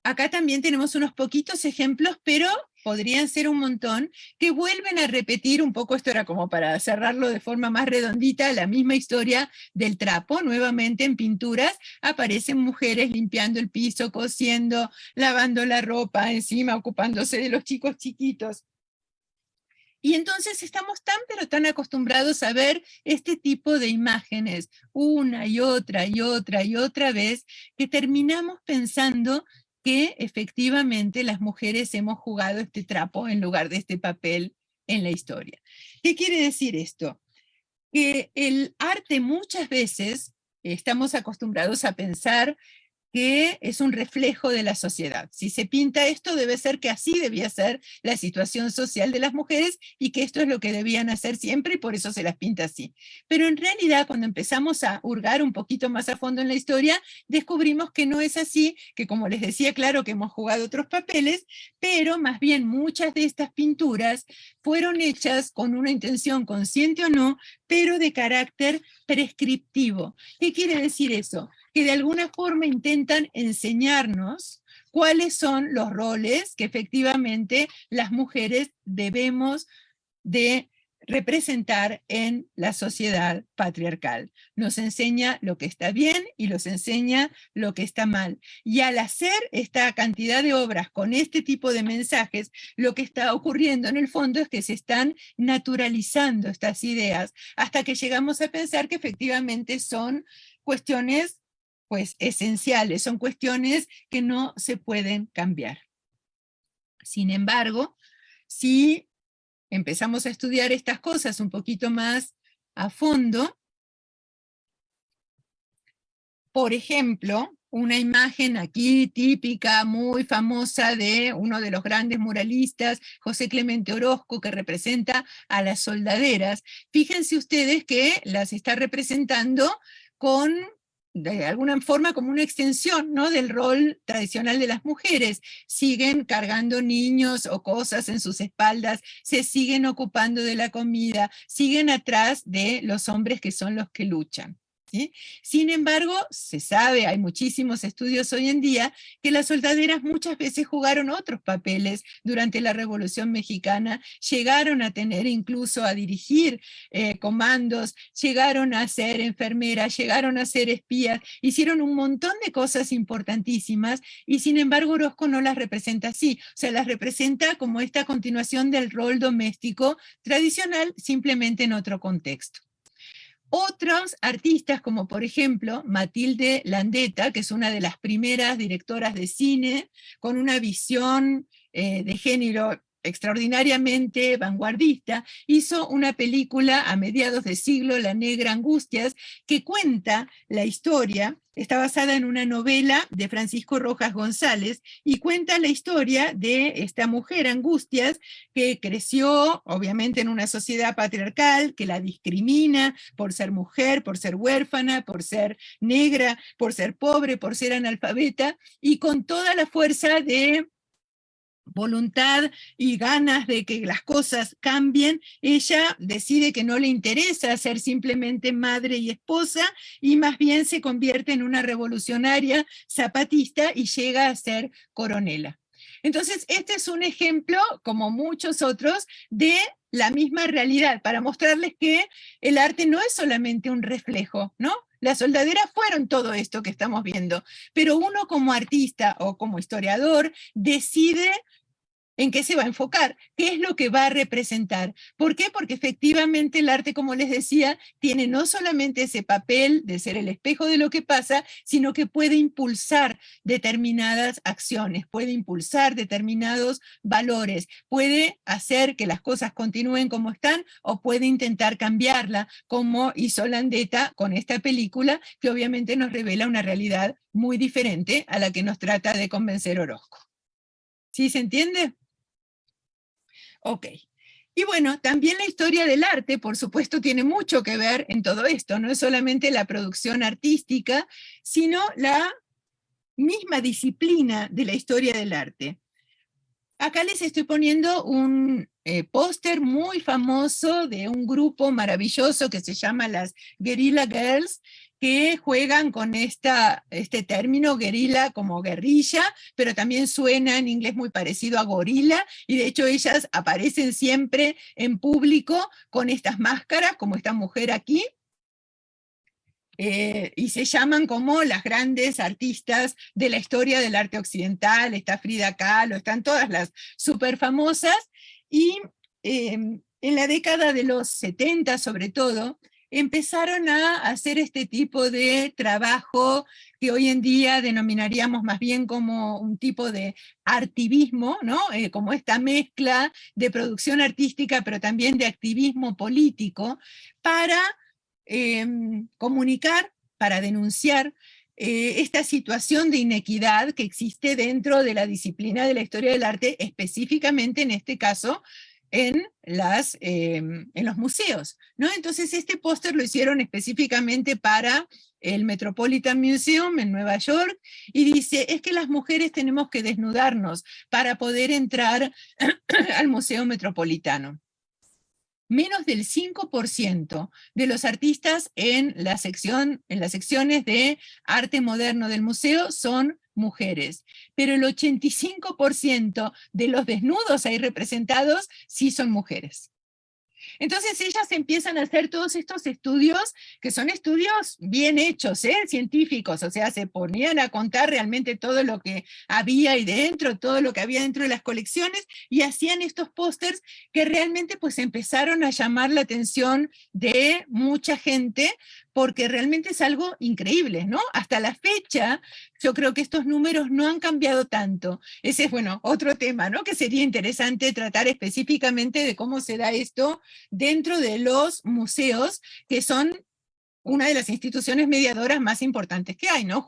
Speaker 4: Acá también tenemos unos poquitos ejemplos, pero podrían ser un montón, que vuelven a repetir un poco, esto era como para cerrarlo de forma más redondita, la misma historia del trapo. Nuevamente en pinturas aparecen mujeres limpiando el piso, cosiendo, lavando la ropa, encima ocupándose de los chicos chiquitos. Y entonces estamos tan pero tan acostumbrados a ver este tipo de imágenes una y otra y otra y otra vez, que terminamos pensando que efectivamente las mujeres hemos jugado este trapo en lugar de este papel en la historia. ¿Qué quiere decir esto? Que el arte muchas veces estamos acostumbrados a pensar que es un reflejo de la sociedad. Si se pinta esto, debe ser que así debía ser la situación social de las mujeres y que esto es lo que debían hacer siempre y por eso se las pinta así. Pero en realidad, cuando empezamos a hurgar un poquito más a fondo en la historia, descubrimos que no es así, que como les decía, claro que hemos jugado otros papeles, pero más bien muchas de estas pinturas fueron hechas con una intención, consciente o no, pero de carácter prescriptivo. ¿Qué quiere decir eso? Que de alguna forma intentan enseñarnos cuáles son los roles que efectivamente las mujeres debemos de representar en la sociedad patriarcal. Nos enseña lo que está bien y nos enseña lo que está mal. Y al hacer esta cantidad de obras con este tipo de mensajes, lo que está ocurriendo en el fondo es que se están naturalizando estas ideas hasta que llegamos a pensar que efectivamente son cuestiones pues esenciales, son cuestiones que no se pueden cambiar. Sin embargo, si empezamos a estudiar estas cosas un poquito más a fondo, por ejemplo, una imagen aquí típica, muy famosa de uno de los grandes muralistas, José Clemente Orozco, que representa a las soldaderas. Fíjense ustedes que las está representando con de alguna forma como una extensión, ¿no?, del rol tradicional de las mujeres. Siguen cargando niños o cosas en sus espaldas, se siguen ocupando de la comida, siguen atrás de los hombres que son los que luchan. ¿Sí? Sin embargo, se sabe, hay muchísimos estudios hoy en día, que las soldaderas muchas veces jugaron otros papeles durante la Revolución Mexicana, llegaron a tener incluso a dirigir comandos, llegaron a ser enfermeras, llegaron a ser espías, hicieron un montón de cosas importantísimas, y sin embargo Orozco no las representa así, o sea, las representa como esta continuación del rol doméstico tradicional, simplemente en otro contexto. Otros artistas, como por ejemplo Matilde Landeta, que es una de las primeras directoras de cine, con una visión de género extraordinariamente vanguardista, hizo una película a mediados de siglo, La Negra Angustias, que cuenta la historia, está basada en una novela de Francisco Rojas González, y cuenta la historia de esta mujer, Angustias, que creció obviamente en una sociedad patriarcal, que la discrimina por ser mujer, por ser huérfana, por ser negra, por ser pobre, por ser analfabeta, y con toda la fuerza de voluntad y ganas de que las cosas cambien, ella decide que no le interesa ser simplemente madre y esposa, y más bien se convierte en una revolucionaria zapatista y llega a ser coronela. Entonces, este es un ejemplo, como muchos otros, de la misma realidad, para mostrarles que el arte no es solamente un reflejo, ¿no? Las soldaderas fueron todo esto que estamos viendo, pero uno como artista o como historiador decide en qué se va a enfocar, qué es lo que va a representar. ¿Por qué? Porque efectivamente el arte, como les decía, tiene no solamente ese papel de ser el espejo de lo que pasa, sino que puede impulsar determinadas acciones, puede impulsar determinados valores, puede hacer que las cosas continúen como están o puede intentar cambiarla, como hizo Landeta con esta película, que obviamente nos revela una realidad muy diferente a la que nos trata de convencer Orozco. ¿Sí se entiende? Ok. Y bueno, también la historia del arte, por supuesto, tiene mucho que ver en todo esto. No es solamente la producción artística, sino la misma disciplina de la historia del arte. Acá les estoy poniendo un póster muy famoso de un grupo maravilloso que se llama las Guerrilla Girls, que juegan con este término guerrilla como guerrilla, pero también suena en inglés muy parecido a gorila, y de hecho ellas aparecen siempre en público con estas máscaras, como esta mujer aquí, y se llaman como las grandes artistas de la historia del arte occidental. Está Frida Kahlo, están todas las súper famosas, y en la década de los 70 sobre todo, empezaron a hacer este tipo de trabajo que hoy en día denominaríamos más bien como un tipo de artivismo, ¿no? Como esta mezcla de producción artística, pero también de activismo político, para comunicar, para denunciar esta situación de inequidad que existe dentro de la disciplina de la historia del arte, específicamente en este caso en los museos, ¿no? Entonces este póster lo hicieron específicamente para el Metropolitan Museum en Nueva York, y dice, es que las mujeres tenemos que desnudarnos para poder entrar al Museo Metropolitano. Menos del 5% de los artistas en las secciones de arte moderno del museo son mujeres, pero el 85% de los desnudos ahí representados sí son mujeres. Entonces ellas empiezan a hacer todos estos estudios, que son estudios bien hechos, científicos, o sea, se ponían a contar realmente todo lo que había ahí dentro, todo lo que había dentro de las colecciones, y hacían estos pósters que realmente pues empezaron a llamar la atención de mucha gente, porque realmente es algo increíble, ¿no? Hasta la fecha, yo creo que estos números no han cambiado tanto. Ese es, bueno, otro tema, ¿no? Que sería interesante tratar específicamente de cómo se da esto dentro de los museos, que son una de las instituciones mediadoras más importantes que hay, ¿no?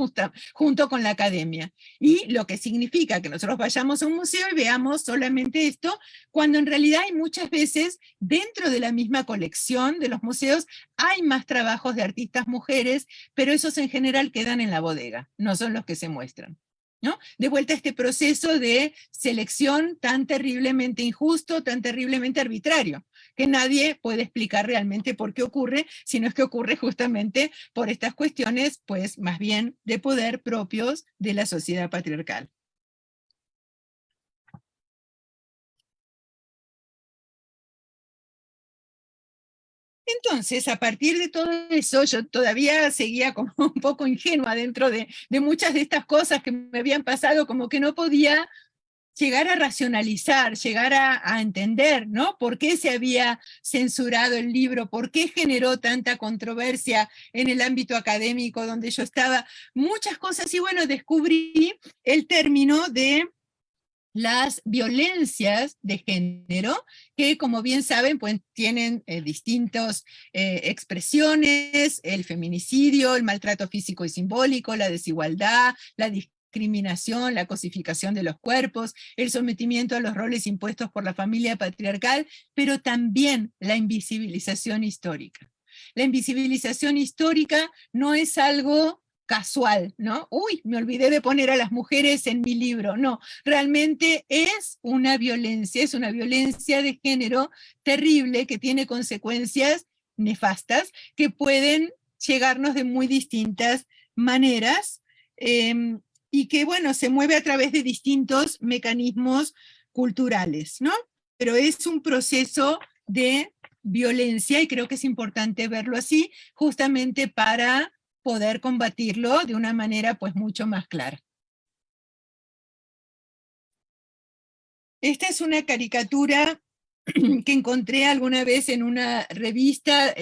Speaker 4: Junto con la academia. Y lo que significa que nosotros vayamos a un museo y veamos solamente esto, cuando en realidad hay muchas veces, dentro de la misma colección de los museos, hay más trabajos de artistas mujeres, pero esos en general quedan en la bodega, no son los que se muestran, ¿no? De vuelta a este proceso de selección tan terriblemente injusto, tan terriblemente arbitrario, que nadie puede explicar realmente por qué ocurre, sino es que ocurre justamente por estas cuestiones, pues más bien de poder propios de la sociedad patriarcal. Entonces, a partir de todo eso, yo todavía seguía como un poco ingenua dentro de muchas de estas cosas que me habían pasado, como que no podía llegar a racionalizar, llegar a entender, ¿no? ¿Por qué se había censurado el libro? ¿Por qué generó tanta controversia en el ámbito académico donde yo estaba? Muchas cosas, y bueno, descubrí el término de las violencias de género, que como bien saben, pues tienen distintas expresiones: el feminicidio, el maltrato físico y simbólico, la desigualdad, la discriminación, la cosificación de los cuerpos, el sometimiento a los roles impuestos por la familia patriarcal, pero también la invisibilización histórica. La invisibilización histórica no es algo casual, ¿no? Uy, me olvidé de poner a las mujeres en mi libro. No, realmente es una violencia de género terrible, que tiene consecuencias nefastas que pueden llegarnos de muy distintas maneras. y que, bueno, se mueve a través de distintos mecanismos culturales, ¿no? Pero es un proceso de violencia y creo que es importante verlo así, justamente para poder combatirlo de una manera pues mucho más clara. Esta es una caricatura que encontré alguna vez en una revista,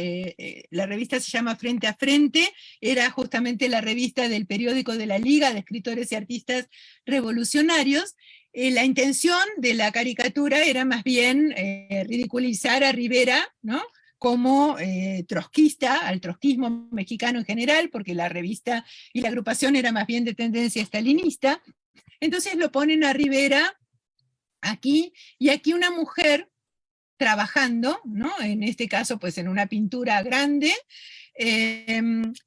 Speaker 4: la revista se llama Frente a Frente, era justamente la revista del periódico de la Liga de Escritores y Artistas Revolucionarios. La intención de la caricatura era más bien ridiculizar a Rivera, ¿no?, como trotskista, al trotskismo mexicano en general, porque la revista y la agrupación era más bien de tendencia estalinista. Entonces lo ponen a Rivera aquí, y aquí una mujer trabajando, ¿no?, en este caso pues en una pintura grande,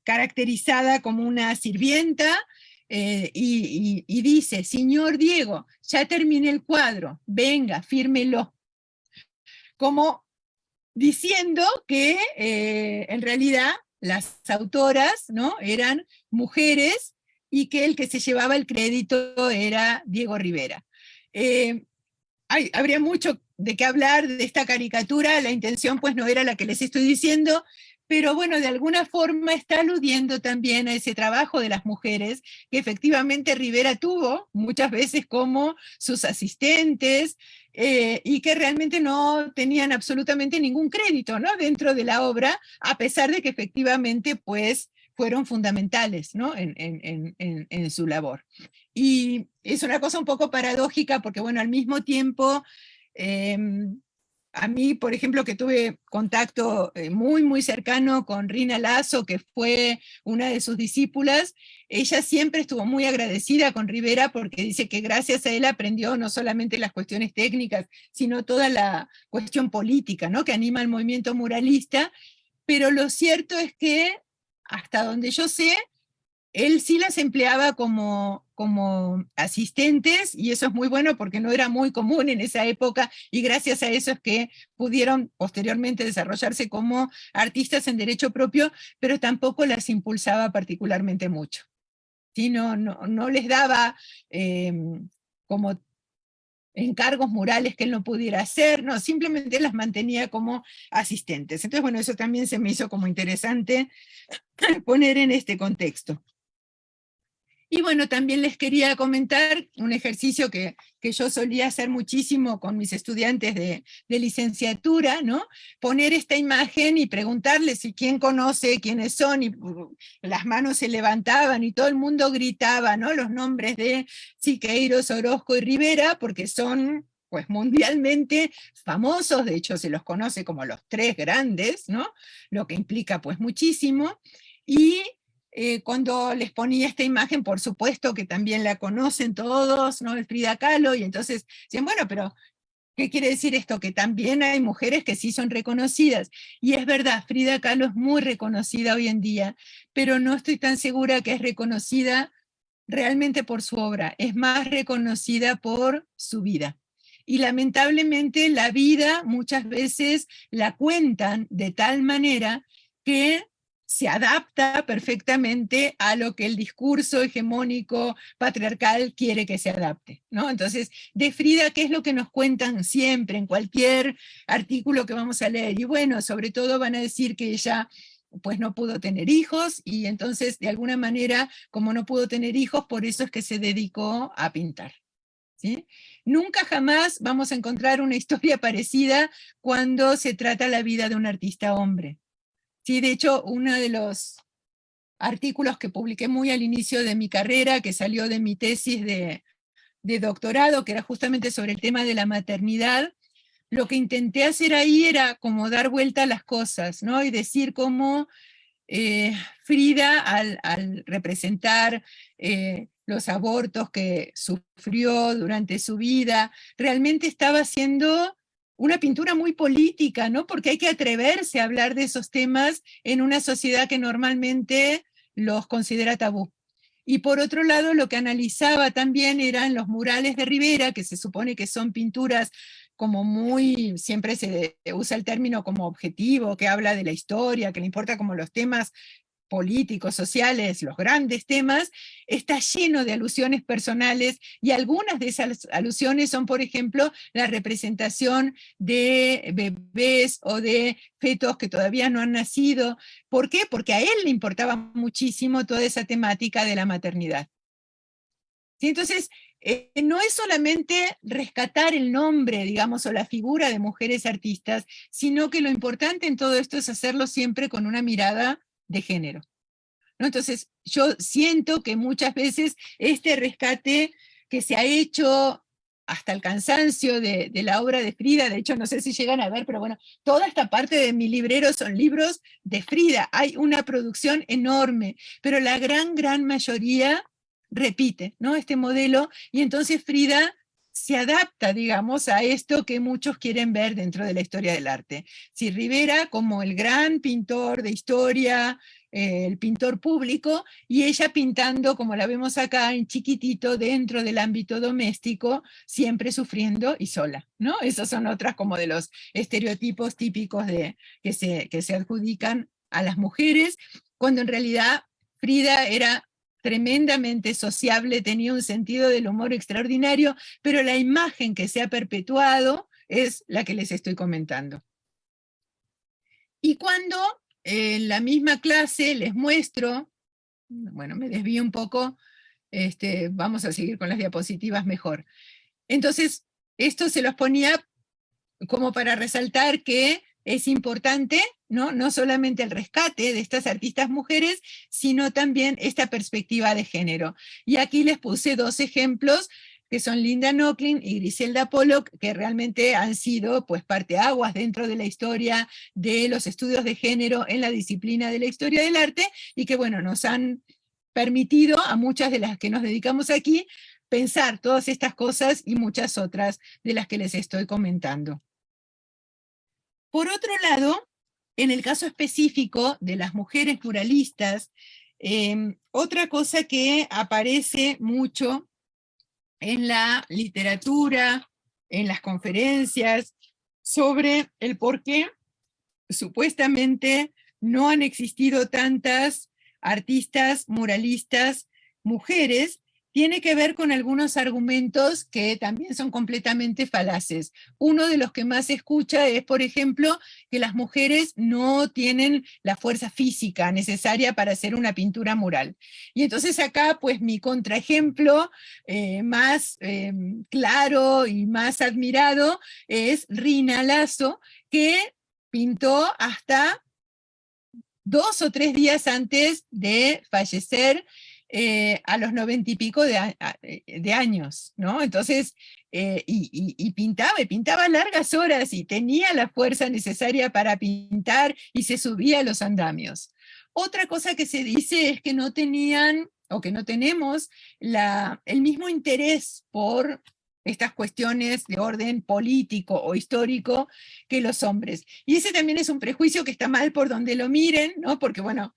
Speaker 4: caracterizada como una sirvienta, y dice: señor Diego, ya terminé el cuadro, venga, fírmelo. Como diciendo que en realidad las autoras, ¿no?, eran mujeres y que el que se llevaba el crédito era Diego Rivera. Habría mucho de qué hablar de esta caricatura, la intención pues no era la que les estoy diciendo, pero bueno, de alguna forma está aludiendo también a ese trabajo de las mujeres que efectivamente Rivera tuvo muchas veces como sus asistentes, y que realmente no tenían absolutamente ningún crédito, ¿no?, dentro de la obra, a pesar de que efectivamente pues fueron fundamentales, ¿no?, en su labor. Y es una cosa un poco paradójica porque, bueno, al mismo tiempo, a mí, por ejemplo, que tuve contacto muy, muy cercano con Rina Lazo, que fue una de sus discípulas, ella siempre estuvo muy agradecida con Rivera porque dice que gracias a él aprendió no solamente las cuestiones técnicas, sino toda la cuestión política, ¿no?, que anima al movimiento muralista, pero lo cierto es que, hasta donde yo sé, él sí las empleaba como asistentes, y eso es muy bueno porque no era muy común en esa época, y gracias a eso es que pudieron posteriormente desarrollarse como artistas en derecho propio, pero tampoco las impulsaba particularmente mucho. ¿Sí? No les daba como encargos murales que él no pudiera hacer, no, simplemente las mantenía como asistentes. Entonces, bueno, eso también se me hizo como interesante poner en este contexto. Y bueno, también les quería comentar un ejercicio que yo solía hacer muchísimo con mis estudiantes de licenciatura, ¿no? Poner esta imagen y preguntarles si quién conoce quiénes son, y las manos se levantaban y todo el mundo gritaba, ¿no?, los nombres de Siqueiros, Orozco y Rivera, porque son pues mundialmente famosos, de hecho se los conoce como los tres grandes, ¿no?, lo que implica pues muchísimo. Y cuando les ponía esta imagen, por supuesto que también la conocen todos, ¿no?, el Frida Kahlo, y entonces decían, bueno, pero ¿qué quiere decir esto? Que también hay mujeres que sí son reconocidas. Y es verdad, Frida Kahlo es muy reconocida hoy en día, pero no estoy tan segura que es reconocida realmente por su obra, es más reconocida por su vida. Y lamentablemente la vida muchas veces la cuentan de tal manera que se adapta perfectamente a lo que el discurso hegemónico patriarcal quiere que se adapte, ¿no? Entonces, de Frida, ¿qué es lo que nos cuentan siempre en cualquier artículo que vamos a leer? Y bueno, sobre todo van a decir que ella pues no pudo tener hijos, y entonces de alguna manera, como no pudo tener hijos, por eso es que se dedicó a pintar. ¿Sí? Nunca jamás vamos a encontrar una historia parecida cuando se trata la vida de un artista hombre. Sí, de hecho, uno de los artículos que publiqué muy al inicio de mi carrera, que salió de mi tesis de doctorado, que era justamente sobre el tema de la maternidad, lo que intenté hacer ahí era como dar vuelta a las cosas, ¿no? Y decir cómo Frida, al representar los abortos que sufrió durante su vida, realmente estaba haciendo una pintura muy política, ¿no? Porque hay que atreverse a hablar de esos temas en una sociedad que normalmente los considera tabú. Y por otro lado, lo que analizaba también eran los murales de Rivera, que se supone que son pinturas como muy, siempre se usa el término como objetivo, que habla de la historia, que le importa como los temas políticos, sociales, los grandes temas, está lleno de alusiones personales, y algunas de esas alusiones son, por ejemplo, la representación de bebés o de fetos que todavía no han nacido. ¿Por qué? Porque a él le importaba muchísimo toda esa temática de la maternidad. ¿Sí? Entonces, no es solamente rescatar el nombre, digamos, o la figura de mujeres artistas, sino que lo importante en todo esto es hacerlo siempre con una mirada de género, ¿no? Entonces, yo siento que muchas veces este rescate que se ha hecho hasta el cansancio de la obra de Frida, de hecho no sé si llegan a ver, pero bueno, toda esta parte de mi librero son libros de Frida, hay una producción enorme, pero la gran mayoría repite, ¿no?, este modelo, y entonces Frida se adapta, digamos, a esto que muchos quieren ver dentro de la historia del arte. Si Rivera como el gran pintor de historia, el pintor público, y ella pintando, como la vemos acá, en chiquitito, dentro del ámbito doméstico, siempre sufriendo y sola, ¿no? Esos son otras como de los estereotipos típicos que se adjudican a las mujeres, cuando en realidad Frida era tremendamente sociable, tenía un sentido del humor extraordinario, pero la imagen que se ha perpetuado es la que les estoy comentando. Y cuando en la misma clase les muestro, bueno, me desvío un poco, vamos a seguir con las diapositivas mejor. Entonces, esto se los ponía como para resaltar que es importante, no solamente el rescate de estas artistas mujeres, sino también esta perspectiva de género. Y aquí les puse dos ejemplos, que son Linda Nochlin y Griselda Pollock, que realmente han sido pues parteaguas dentro de la historia de los estudios de género en la disciplina de la historia del arte, y que bueno, nos han permitido a muchas de las que nos dedicamos aquí pensar todas estas cosas y muchas otras de las que les estoy comentando. Por otro lado, en el caso específico de las mujeres muralistas, otra cosa que aparece mucho en la literatura, en las conferencias, sobre el por qué supuestamente no han existido tantas artistas muralistas mujeres, tiene que ver con algunos argumentos que también son completamente falaces. Uno de los que más se escucha es, por ejemplo, que las mujeres no tienen la fuerza física necesaria para hacer una pintura mural. Y entonces acá, pues mi contraejemplo más claro y más admirado es Rina Lasso, que pintó hasta 2 o 3 días antes de fallecer, a los 90 y pico de años, ¿no? Entonces, y pintaba largas horas y tenía la fuerza necesaria para pintar y se subía a los andamios. Otra cosa que se dice es que no tenían, o que no tenemos, el mismo interés por estas cuestiones de orden político o histórico que los hombres. Y ese también es un prejuicio que está mal por donde lo miren, ¿no? Porque, bueno,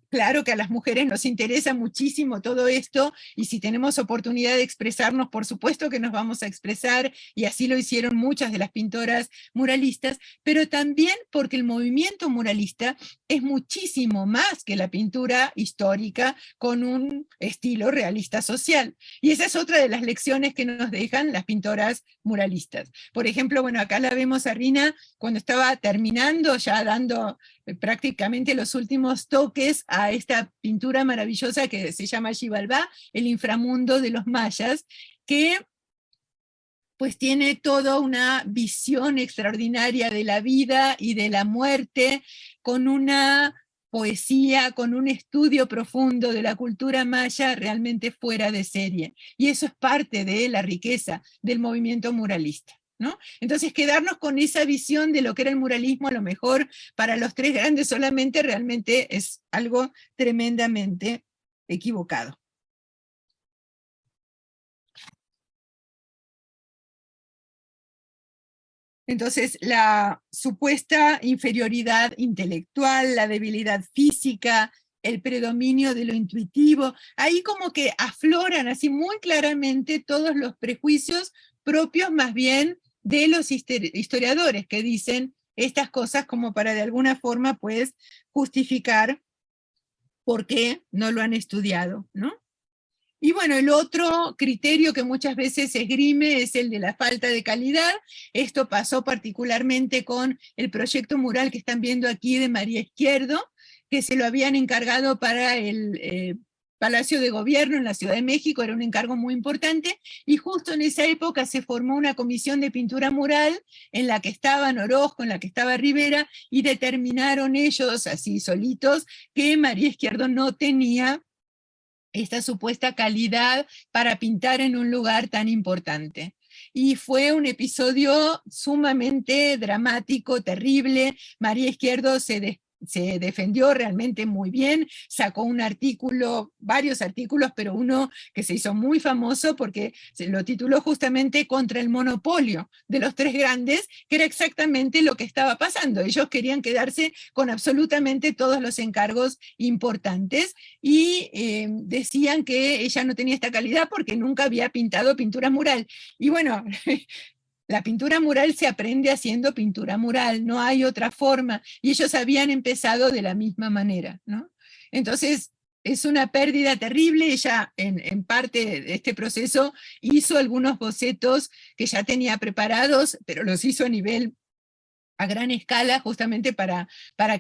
Speaker 4: claro que a las mujeres nos interesa muchísimo todo esto, y si tenemos oportunidad de expresarnos, por supuesto que nos vamos a expresar, y así lo hicieron muchas de las pintoras muralistas, pero también porque el movimiento muralista es muchísimo más que la pintura histórica con un estilo realista social. Y esa es otra de las lecciones que nos dejan las pintoras muralistas. Por ejemplo, bueno, acá la vemos a Rina cuando estaba terminando, ya dando prácticamente los últimos toques a esta pintura maravillosa que se llama Xibalbá, el inframundo de los mayas, que pues tiene toda una visión extraordinaria de la vida y de la muerte, con una poesía, con un estudio profundo de la cultura maya realmente fuera de serie. Y eso es parte de la riqueza del movimiento muralista, ¿no? Entonces, quedarnos con esa visión de lo que era el muralismo, a lo mejor para los tres grandes solamente, realmente es algo tremendamente equivocado. Entonces, la supuesta inferioridad intelectual, la debilidad física, el predominio de lo intuitivo, ahí como que afloran así muy claramente todos los prejuicios propios más bien de los historiadores, que dicen estas cosas como para de alguna forma pues justificar porque no lo han estudiado, ¿no? Y bueno, el otro criterio que muchas veces se esgrime es el de la falta de calidad. Esto pasó particularmente con el proyecto mural que están viendo aquí de María Izquierdo, que se lo habían encargado para el Palacio de Gobierno en la Ciudad de México, era un encargo muy importante, y justo en esa época se formó una comisión de pintura mural en la que estaban Orozco, en la que estaba Rivera, y determinaron ellos, así solitos, que María Izquierdo no tenía esta supuesta calidad para pintar en un lugar tan importante. Y fue un episodio sumamente dramático, terrible. María Izquierdo se defendió realmente muy bien, sacó un artículo, varios artículos, pero uno que se hizo muy famoso porque se lo tituló justamente Contra el monopolio de los tres grandes, que era exactamente lo que estaba pasando. Ellos querían quedarse con absolutamente todos los encargos importantes y decían que ella no tenía esta calidad porque nunca había pintado pintura mural. Y bueno, la pintura mural se aprende haciendo pintura mural, no hay otra forma, y ellos habían empezado de la misma manera, ¿no? Entonces, es una pérdida terrible. Ella, en parte de este proceso, hizo algunos bocetos que ya tenía preparados, pero los hizo a gran escala, justamente para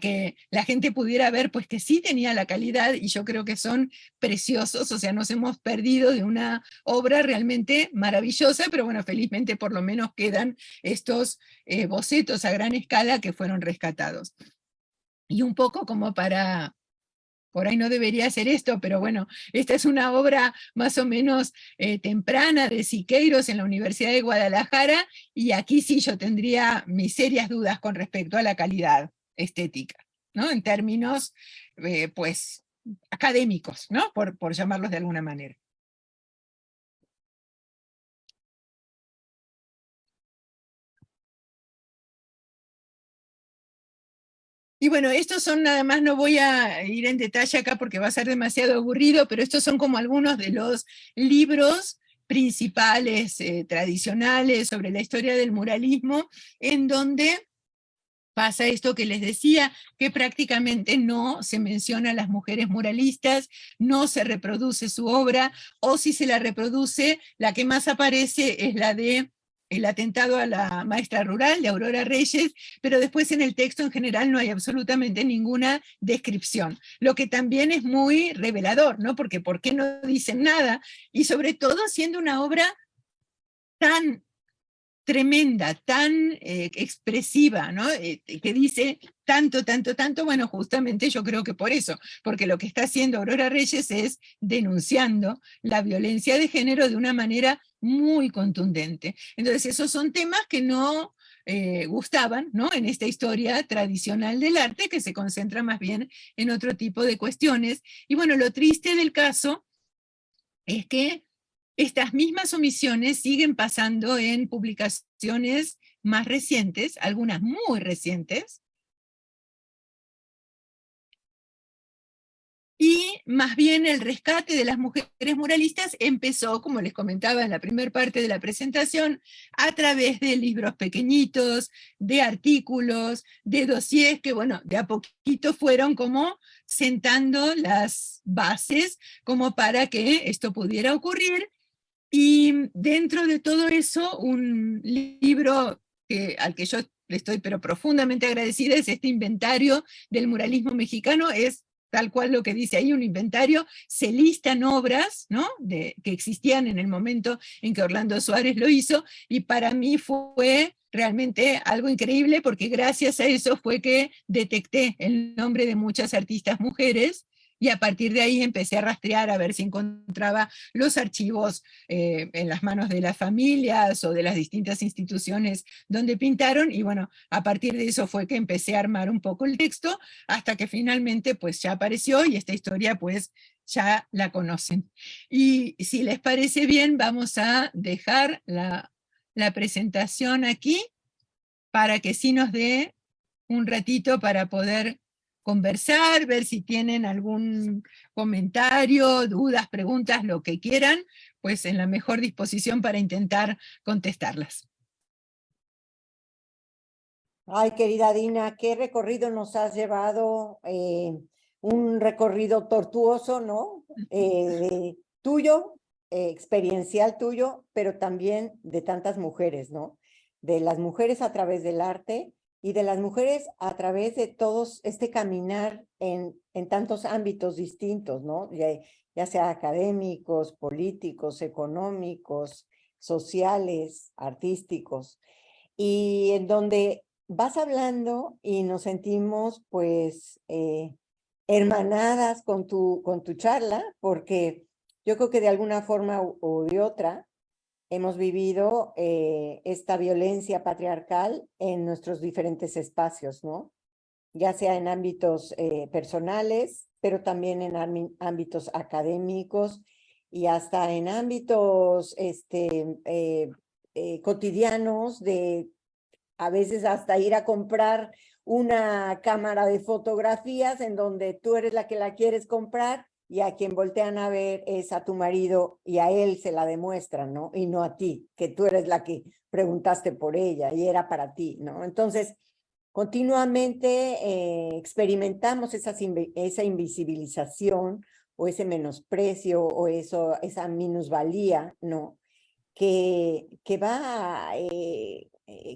Speaker 4: que la gente pudiera ver pues que sí tenía la calidad, y yo creo que son preciosos. O sea, nos hemos perdido de una obra realmente maravillosa, pero bueno, felizmente por lo menos quedan estos bocetos a gran escala que fueron rescatados. Y un poco como para... Por ahí no debería hacer esto, pero bueno, esta es una obra más o menos temprana de Siqueiros en la Universidad de Guadalajara, y aquí sí yo tendría mis serias dudas con respecto a la calidad estética, ¿no? En términos, pues, académicos, ¿no? Por llamarlos de alguna manera. Y bueno, estos son nada más, no voy a ir en detalle acá porque va a ser demasiado aburrido, pero estos son como algunos de los libros principales, tradicionales, sobre la historia del muralismo, en donde pasa esto que les decía, que prácticamente no se menciona a las mujeres muralistas, no se reproduce su obra, o si se la reproduce, la que más aparece es la de el atentado a la maestra rural de Aurora Reyes, pero después en el texto en general no hay absolutamente ninguna descripción, lo que también es muy revelador, ¿no? Porque ¿por qué no dicen nada? Y sobre todo siendo una obra tan tremenda, tan expresiva, ¿no? Que dice tanto, tanto, tanto. Bueno, justamente yo creo que por eso, porque lo que está haciendo Aurora Reyes es denunciando la violencia de género de una manera muy contundente. Entonces, esos son temas que no gustaban, ¿no? En esta historia tradicional del arte, que se concentra más bien en otro tipo de cuestiones. Y bueno, lo triste del caso es que estas mismas omisiones siguen pasando en publicaciones más recientes, algunas muy recientes, y más bien el rescate de las mujeres muralistas empezó, como les comentaba en la primera parte de la presentación, a través de libros pequeñitos, de artículos, de dossiers que, bueno, de a poquito fueron como sentando las bases como para que esto pudiera ocurrir. Y dentro de todo eso, un libro al que yo le estoy pero profundamente agradecida es este inventario del muralismo mexicano. Es tal cual lo que dice ahí, un inventario. Se listan obras, ¿no? Que existían en el momento en que Orlando Suárez lo hizo, y para mí fue realmente algo increíble, porque gracias a eso fue que detecté el nombre de muchas artistas mujeres, y a partir de ahí empecé a rastrear a ver si encontraba los archivos en las manos de las familias o de las distintas instituciones donde pintaron, y bueno, a partir de eso fue que empecé a armar un poco el texto, hasta que finalmente pues ya apareció, y esta historia pues ya la conocen. Y si les parece bien, vamos a dejar la presentación aquí, para que sí nos dé un ratito para poder conversar, ver si tienen algún comentario, dudas, preguntas, lo que quieran, pues en la mejor disposición para intentar contestarlas.
Speaker 2: Ay, querida Dina, qué recorrido nos has llevado un recorrido tortuoso, ¿no? Tuyo, experiencial tuyo, pero también de tantas mujeres, ¿no? De las mujeres a través del arte y de las mujeres a través de todos este caminar en tantos ámbitos distintos, ¿no? Ya sea académicos, políticos, económicos, sociales, artísticos, y en donde vas hablando y nos sentimos pues hermanadas con tu charla, porque yo creo que de alguna forma o de otra hemos vivido esta violencia patriarcal en nuestros diferentes espacios, ¿no? Ya sea en ámbitos personales, pero también en ámbitos académicos y hasta en ámbitos cotidianos de a veces hasta ir a comprar una cámara de fotografías en donde tú eres la que la quieres comprar y a quien voltean a ver es a tu marido y a él se la demuestran, ¿no? Y no a ti, que tú eres la que preguntaste por ella y era para ti, ¿no? Entonces, continuamente experimentamos esa invisibilización o ese menosprecio o esa minusvalía, ¿no? Que va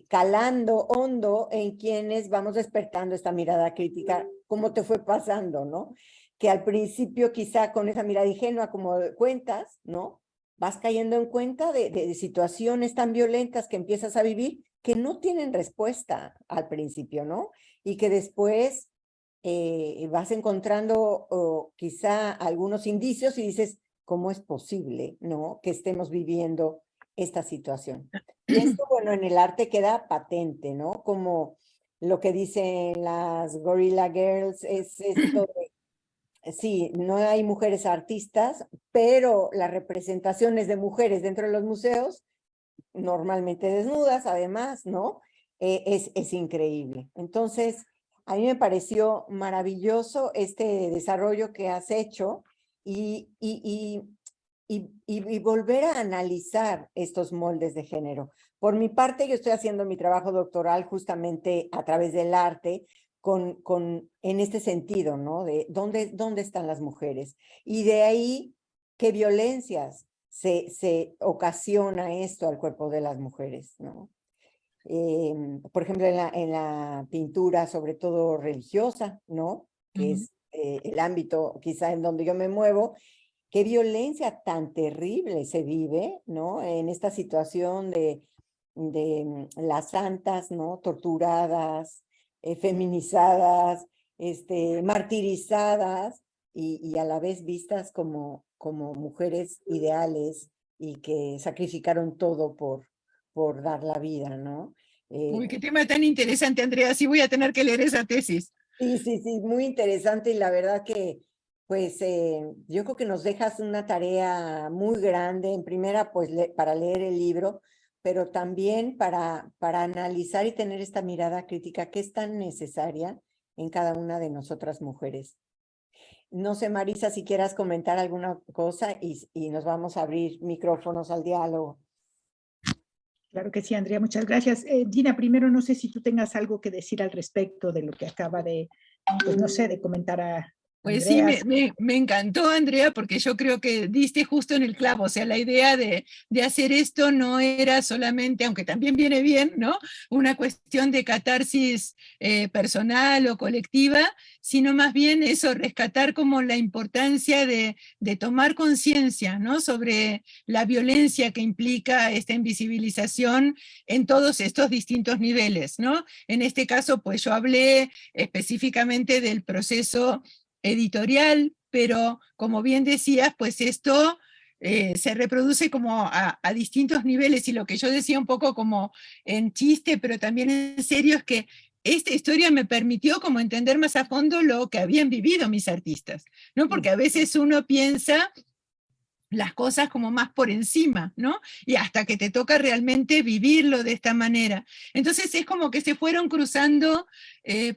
Speaker 2: calando hondo en quienes vamos despertando esta mirada crítica, como te fue pasando, ¿no? Que al principio quizá con esa mirada ingenua como cuentas, ¿no? Vas cayendo en cuenta de situaciones tan violentas que empiezas a vivir que no tienen respuesta al principio, ¿no? Y que después vas encontrando quizá algunos indicios y dices, ¿cómo es posible, ¿no? Que estemos viviendo esta situación? Y esto, bueno, en el arte queda patente, ¿no? Como lo que dicen las Gorilla Girls, es esto de, sí, no hay mujeres artistas, pero las representaciones de mujeres dentro de los museos, normalmente desnudas, además, ¿no? Es increíble. Entonces, a mí me pareció maravilloso este desarrollo que has hecho y volver a analizar estos moldes de género. Por mi parte, yo estoy haciendo mi trabajo doctoral justamente a través del arte, en este sentido, ¿no? De dónde están las mujeres. Y de ahí, qué violencias se ocasiona esto al cuerpo de las mujeres, ¿no? Por ejemplo, en la pintura, sobre todo religiosa, ¿no? Que es el ámbito quizá en donde yo me muevo. Qué violencia tan terrible se vive, ¿no? En esta situación de las santas, ¿no? Torturadas, feminizadas, martirizadas y a la vez vistas como mujeres ideales y que sacrificaron todo por dar la vida, ¿no?
Speaker 4: Uy, qué tema tan interesante, Andrea. Sí voy a tener que leer esa tesis.
Speaker 2: Sí, muy interesante y la verdad que, pues, yo creo que nos dejas una tarea muy grande, en primera, pues, para leer el libro, pero también para analizar y tener esta mirada crítica que es tan necesaria en cada una de nosotras mujeres. No sé, Marisa, si quieras comentar alguna cosa y nos vamos a abrir micrófonos al diálogo.
Speaker 1: Claro que sí, Andrea, muchas gracias. Gina, primero no sé si tú tengas algo que decir al respecto de lo que acaba de, pues no sé, de comentar a
Speaker 4: Pues sí,
Speaker 1: Andrea.
Speaker 4: me encantó, Andrea, porque yo creo que diste justo en el clavo. O sea, la idea de hacer esto no era solamente, aunque también viene bien, ¿no? Una cuestión de catarsis personal o colectiva, sino más bien eso, rescatar como la importancia de tomar conciencia, ¿no? Sobre la violencia que implica esta invisibilización en todos estos distintos niveles, ¿no? En este caso, pues yo hablé específicamente del proceso editorial, pero como bien decías, pues esto se reproduce como a distintos niveles, y lo que yo decía un poco como en chiste, pero también en serio, es que esta historia me permitió como entender más a fondo lo que habían vivido mis artistas, ¿no? Porque a veces uno piensa las cosas como más por encima, ¿no? Y hasta que te toca realmente vivirlo de esta manera. Entonces es como que se fueron cruzando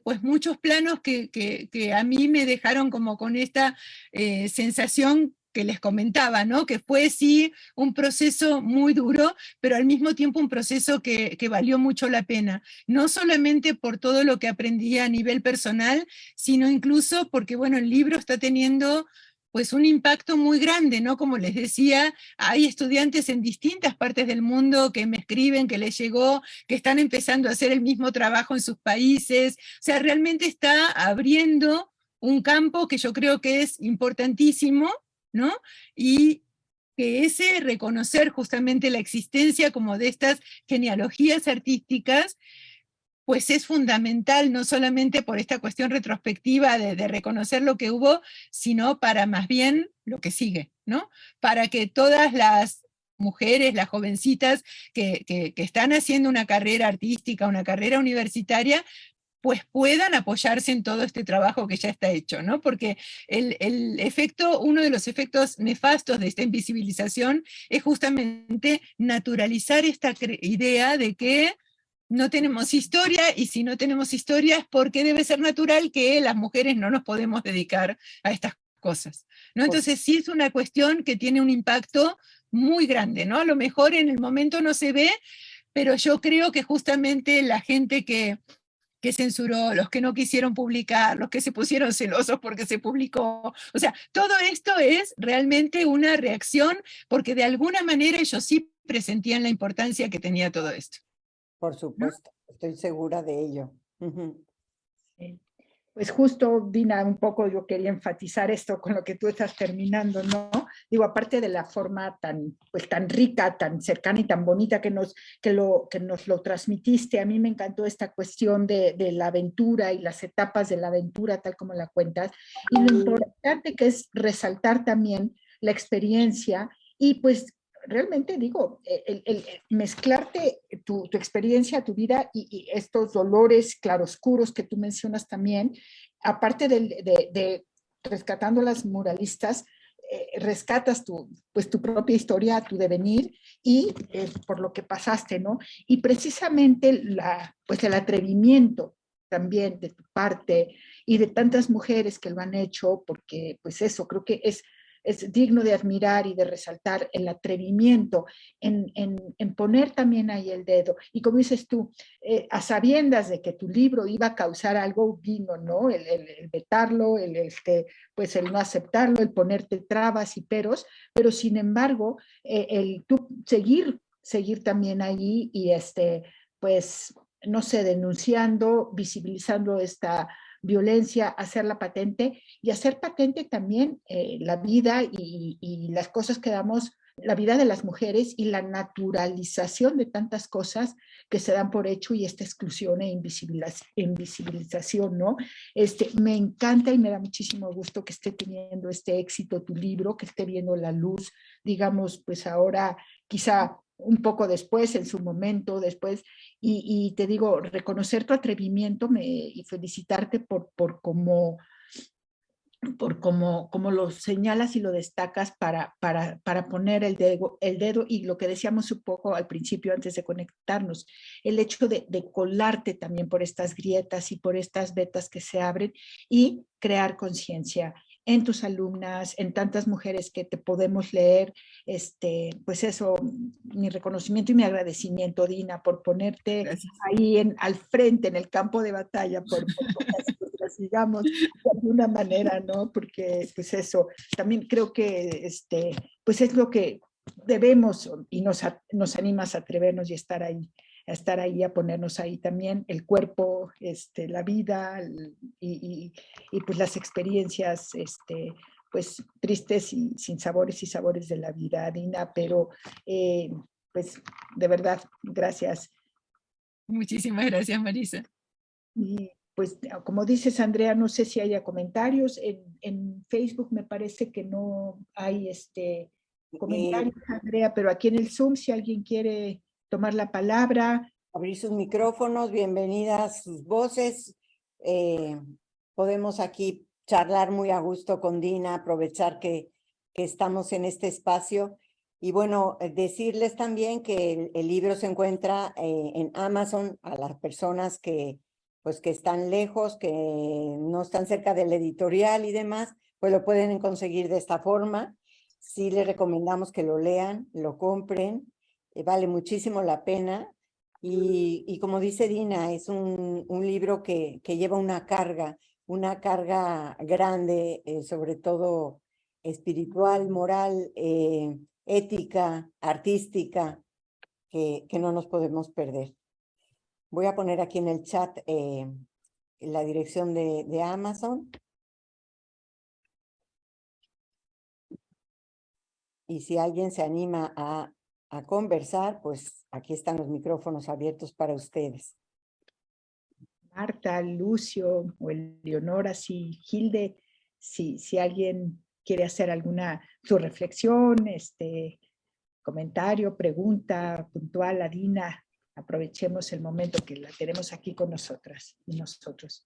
Speaker 4: pues muchos planos que a mí me dejaron como con esta sensación que les comentaba, ¿no? Que fue sí un proceso muy duro, pero al mismo tiempo un proceso que valió mucho la pena, no solamente por todo lo que aprendí a nivel personal, sino incluso porque, bueno, el libro está teniendo pues un impacto muy grande, ¿no? Como les decía, hay estudiantes en distintas partes del mundo que me escriben, que les llegó, que están empezando a hacer el mismo trabajo en sus países, o sea, realmente está abriendo un campo que yo creo que es importantísimo, ¿no? Y que ese reconocer justamente la existencia como de estas genealogías artísticas, pues es fundamental, no solamente por esta cuestión retrospectiva de reconocer lo que hubo, sino para más bien lo que sigue, ¿no? Para que todas las mujeres, las jovencitas que están haciendo una carrera artística, una carrera universitaria, pues puedan apoyarse en todo este trabajo que ya está hecho, ¿no? Porque el efecto, uno de los efectos nefastos de esta invisibilización es justamente naturalizar esta idea de que no tenemos historia, y si no tenemos historia es porque debe ser natural que las mujeres no nos podemos dedicar a estas cosas, ¿no? Entonces sí es una cuestión que tiene un impacto muy grande, ¿no? A lo mejor en el momento no se ve, pero yo creo que justamente la gente que censuró, los que no quisieron publicar, los que se pusieron celosos porque se publicó. O sea, todo esto es realmente una reacción porque de alguna manera ellos sí presentían la importancia que tenía todo esto.
Speaker 2: Por supuesto, estoy segura de ello. Ujú.
Speaker 1: Sí. Pues justo, Dina, un poco yo quería enfatizar esto con lo que tú estás terminando, ¿no? Digo, aparte de la forma tan, pues, tan rica, tan cercana y tan bonita que nos lo transmitiste, a mí me encantó esta cuestión de la aventura y las etapas de la aventura, tal como la cuentas, y lo importante que es resaltar también la experiencia y pues realmente digo, el mezclarte tu experiencia, tu vida y estos dolores claroscuros que tú mencionas también, aparte de rescatando las muralistas, rescatas pues, tu propia historia, tu devenir y por lo que pasaste, ¿no? Y precisamente pues el atrevimiento también de tu parte y de tantas mujeres que lo han hecho, porque pues eso creo que es digno de admirar y de resaltar el atrevimiento en poner también ahí el dedo. Y como dices tú, a sabiendas de que tu libro iba a causar algo, vino, ¿no? El vetarlo, pues el no aceptarlo, el ponerte trabas y peros, pero sin embargo, el tú seguir también ahí y pues, no sé, denunciando, visibilizando esta violencia, hacerla patente y hacer patente también la vida y las cosas que damos, la vida de las mujeres y la naturalización de tantas cosas que se dan por hecho y esta exclusión e invisibilización, ¿no? Me encanta y me da muchísimo gusto que esté teniendo este éxito tu libro, que esté viendo la luz, digamos, pues ahora quizá un poco después, en su momento, después, y te digo, reconocer tu atrevimiento y felicitarte por cómo lo señalas y lo destacas para poner el dedo y lo que decíamos un poco al principio antes de conectarnos, el hecho de colarte también por estas grietas y por estas vetas que se abren y crear conciencia en tus alumnas, en tantas mujeres que te podemos leer, pues eso, mi reconocimiento y mi agradecimiento, Dina, por ponerte
Speaker 4: Gracias.
Speaker 1: ahí al frente, en el campo de batalla, por digamos, de alguna manera, ¿no? Porque, pues eso, también creo que, pues es lo que debemos y nos animas a atrevernos y estar ahí, a ponernos ahí también el cuerpo, la vida y pues las experiencias, pues tristes y sin sabores y sabores de la vida, Dina, pero pues de verdad, gracias.
Speaker 4: Muchísimas gracias, Marisa.
Speaker 1: Y pues como dices, Andrea, no sé si haya comentarios. En Facebook me parece que no hay comentarios, Andrea, pero aquí en el Zoom, si alguien quiere tomar la palabra.
Speaker 2: Abrir sus micrófonos, bienvenidas sus voces. Podemos aquí charlar muy a gusto con Dina, aprovechar que estamos en este espacio. Y bueno, decirles también que el libro se encuentra en Amazon a las personas que están lejos, que no están cerca del editorial y demás, pues lo pueden conseguir de esta forma. sí les recomendamos que lo lean, lo compren, vale muchísimo la pena. Y como dice Dina, es un libro que lleva una carga grande, sobre todo espiritual, moral, ética, artística, que no nos podemos perder. Voy a poner aquí en el chat la dirección de Amazon. Y si alguien se anima a conversar, pues aquí están los micrófonos abiertos para ustedes.
Speaker 1: Marta, Lucio o Eleonora, si Hilde, si alguien quiere hacer alguna su reflexión, comentario, pregunta puntual a Dina, aprovechemos el momento que la tenemos aquí con nosotras y nosotros.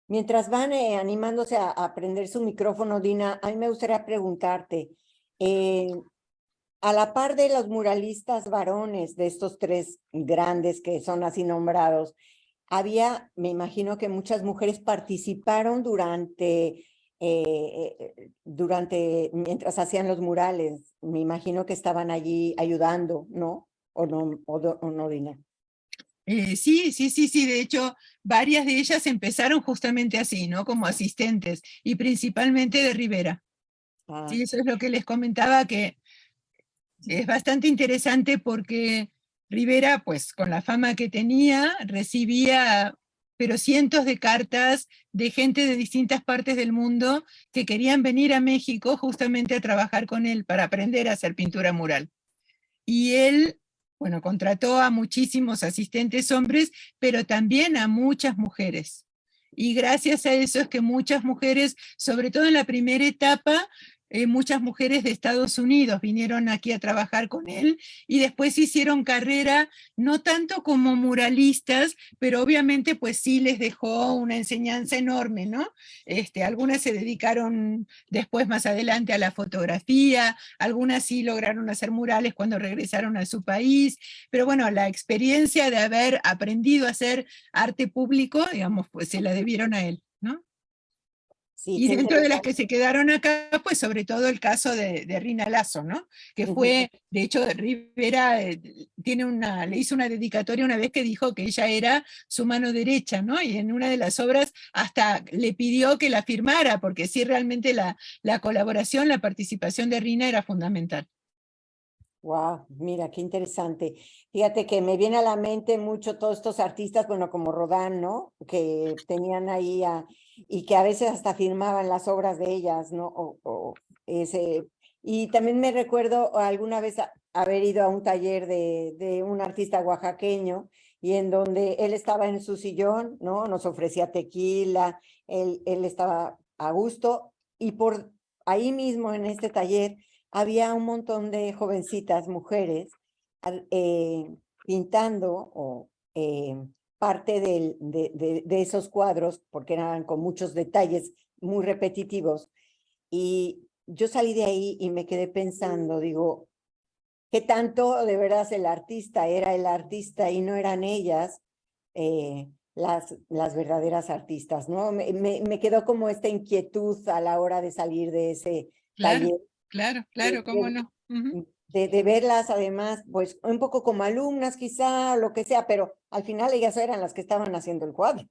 Speaker 2: Mientras van animándose a prender su micrófono, Dina, a mí me gustaría preguntarte, a la par de los muralistas varones, de estos tres grandes que son así nombrados, había, me imagino que muchas mujeres participaron mientras hacían los murales. Me imagino que estaban allí ayudando, ¿no? ¿O no, Dina?
Speaker 4: Sí, de hecho, varias de ellas empezaron justamente así, ¿no? Como asistentes, y principalmente de Rivera.
Speaker 2: Ah.
Speaker 4: Sí, eso es lo que les comentaba, que es bastante interesante porque Rivera, pues con la fama que tenía, recibía pero cientos de cartas de gente de distintas partes del mundo que querían venir a México justamente a trabajar con él para aprender a hacer pintura mural. Y él, bueno, contrató a muchísimos asistentes hombres, pero también a muchas mujeres. Y gracias a eso es que muchas mujeres, sobre todo en la primera etapa, muchas mujeres de Estados Unidos vinieron aquí a trabajar con él y después hicieron carrera, no tanto como muralistas, pero obviamente pues sí les dejó una enseñanza enorme, ¿no? Algunas se dedicaron después más adelante a la fotografía, algunas sí lograron hacer murales cuando regresaron a su país, pero bueno, la experiencia de haber aprendido a hacer arte público, digamos, pues se la debieron a él, ¿no?
Speaker 2: Sí,
Speaker 4: y dentro de las que se quedaron acá, pues sobre todo el caso de Rina Lazo, ¿no? Que fue, de hecho, Rivera le hizo una dedicatoria una vez que dijo que ella era su mano derecha, ¿no? Y en una de las obras hasta le pidió que la firmara, porque sí realmente la colaboración, la participación de Rina era fundamental.
Speaker 2: Wow, mira, qué interesante. Fíjate que me viene a la mente mucho todos estos artistas, bueno, como Rodin, ¿no? Que tenían ahí y que a veces hasta firmaban las obras de ellas, ¿no? Y también me recuerdo alguna vez haber ido a un taller de un artista oaxaqueño y en donde él estaba en su sillón, ¿no? Nos ofrecía tequila, él estaba a gusto y por ahí mismo en este taller había un montón de jovencitas, mujeres, pintando parte de esos cuadros, porque eran con muchos detalles muy repetitivos. Y yo salí de ahí y me quedé pensando, digo, ¿qué tanto de veras el artista era el artista y no eran ellas las verdaderas artistas, ¿no? Me quedó como esta inquietud a la hora de salir de ese taller.
Speaker 4: Claro, cómo no.
Speaker 2: De verlas además, pues un poco como alumnas quizá, lo que sea, pero al final ellas eran las que estaban haciendo el cuadro.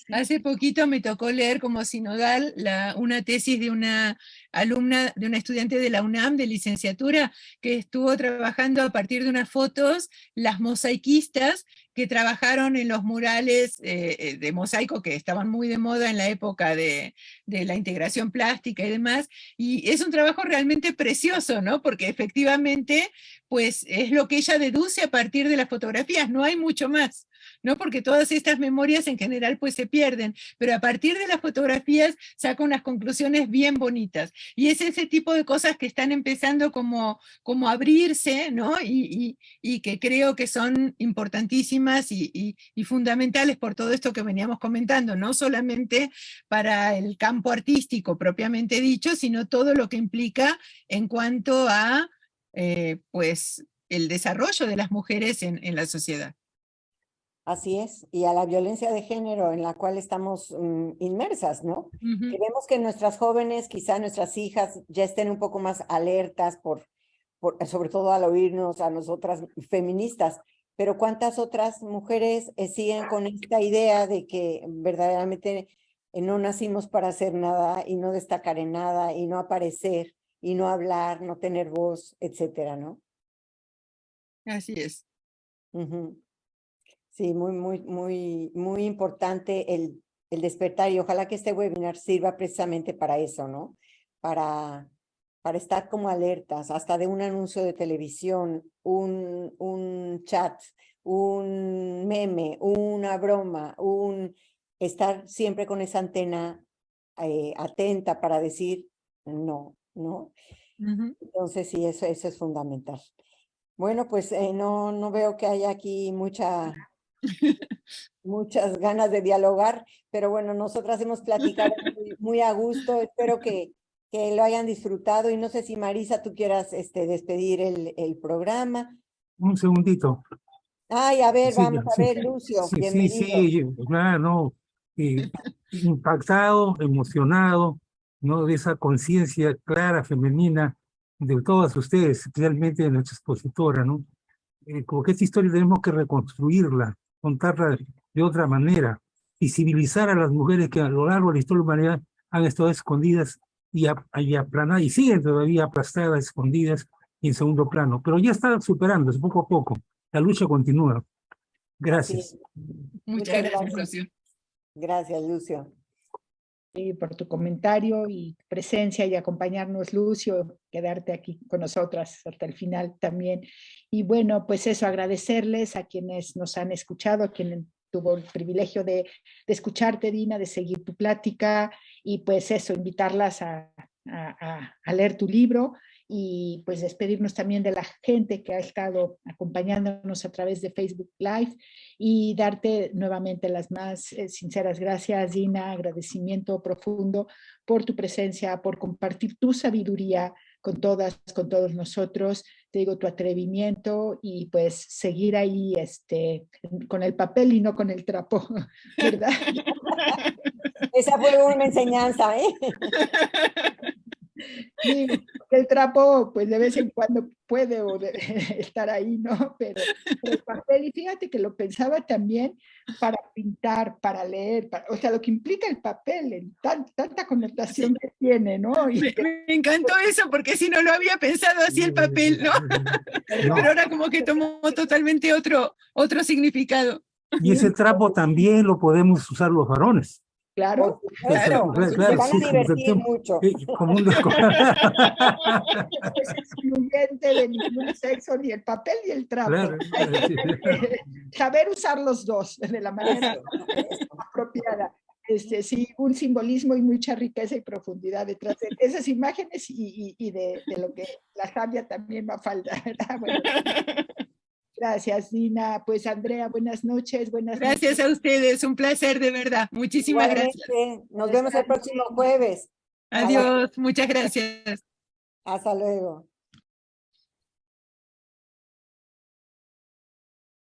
Speaker 4: Hace poquito me tocó leer como sinodal una tesis de una alumna, de una estudiante de la UNAM de licenciatura, que estuvo trabajando a partir de unas fotos, las mosaiquistas que trabajaron en los murales de mosaico que estaban muy de moda en la época de la integración plástica y demás, y es un trabajo realmente precioso, ¿no? Porque efectivamente, pues es lo que ella deduce a partir de las fotografías, no hay mucho más, ¿no? Porque todas estas memorias en general pues se pierden, pero a partir de las fotografías saca unas conclusiones bien bonitas, y es ese tipo de cosas que están empezando como a abrirse, ¿no? Y que creo que son importantísimas y fundamentales por todo esto que veníamos comentando, no solamente para el campo artístico propiamente dicho, sino todo lo que implica en cuanto a pues el desarrollo de las mujeres en la sociedad.
Speaker 2: Así es, y a la violencia de género en la cual estamos inmersas, ¿no?
Speaker 4: Ujú.
Speaker 2: Queremos que nuestras jóvenes, quizá nuestras hijas, ya estén un poco más alertas sobre todo al oírnos a nosotras feministas, pero ¿cuántas otras mujeres siguen con esta idea de que verdaderamente no nacimos para hacer nada y no destacar en nada y no aparecer y no hablar, no tener voz, etcétera, ¿no?
Speaker 4: Así es.
Speaker 2: Ujú. Sí, muy importante el despertar y ojalá que este webinar sirva precisamente para eso, ¿no? Para estar como alertas, hasta de un anuncio de televisión, un chat, un meme, una broma, estar siempre con esa antena atenta para decir no, ¿no?
Speaker 4: Ujú.
Speaker 2: Entonces sí, eso es fundamental. Bueno, pues no veo que haya aquí muchas ganas de dialogar, pero bueno, nosotras hemos platicado muy a gusto, espero que lo hayan disfrutado y no sé si Marisa tú quieras despedir el programa.
Speaker 5: Un segundito.
Speaker 2: Ay, a ver,
Speaker 5: Sí,
Speaker 2: vamos a
Speaker 5: sí,
Speaker 2: ver, Lucio,
Speaker 5: sí,
Speaker 2: bienvenido.
Speaker 5: claro, no, impactado, emocionado, ¿no? De esa conciencia clara, femenina, de todas ustedes, especialmente de nuestra expositora, ¿no? Como que esta historia tenemos que reconstruirla, contarla de otra manera, visibilizar a las mujeres que a lo largo de la historia de la humanidad han estado escondidas y aplanadas, y siguen todavía aplastadas, escondidas y en segundo plano, pero ya están superándose poco a poco. La lucha continúa.
Speaker 2: Así
Speaker 5: Gracias.
Speaker 2: es.
Speaker 4: Muchas
Speaker 2: Muchas
Speaker 4: gracias,
Speaker 2: gracias.
Speaker 4: Lucio.
Speaker 2: Gracias, Lucio.
Speaker 1: Y por tu comentario y presencia y acompañarnos, Lucio, quedarte aquí con nosotras hasta el final también. Y bueno, pues eso, agradecerles a quienes nos han escuchado, a quienes tuvo el privilegio de escucharte, Dina, de seguir tu plática y pues eso, invitarlas a leer tu libro y pues despedirnos también de la gente que ha estado acompañándonos a través de Facebook Live y darte nuevamente las más sinceras gracias, Dina, agradecimiento profundo por tu presencia, por compartir tu sabiduría con todas, con todos nosotros, te digo, tu atrevimiento y pues seguir ahí con el papel y no con el trapo, ¿verdad?
Speaker 2: Esa fue una enseñanza, ¿eh?
Speaker 1: Sí, el trapo, pues de vez en cuando puede estar ahí, ¿no? Pero el papel, y fíjate que lo pensaba también para pintar, para leer, o sea, lo que implica el papel, tanta connotación que tiene, ¿no? Y
Speaker 4: Me encantó eso porque si no lo había pensado así el papel, ¿no? Pero ahora como que tomó totalmente otro significado.
Speaker 5: Y ese trapo también lo podemos usar los varones.
Speaker 1: claro,
Speaker 2: Claro, se van a divertir mucho.
Speaker 5: Como un...
Speaker 1: no es excluyente de ningún sexo, ni el papel ni el trapo.
Speaker 5: Claro,
Speaker 1: Saber usar los dos de la manera apropiada. Sí, un simbolismo y mucha riqueza y profundidad detrás de esas imágenes y de lo que la sabia también va a faltar. Bueno, gracias, Dina. Pues, Andrea, buenas noches.
Speaker 4: Gracias a ustedes, un placer de verdad. Muchísimas
Speaker 2: Igualmente,
Speaker 4: gracias.
Speaker 2: nos vemos el próximo jueves.
Speaker 4: Adiós, muchas gracias.
Speaker 2: Hasta luego.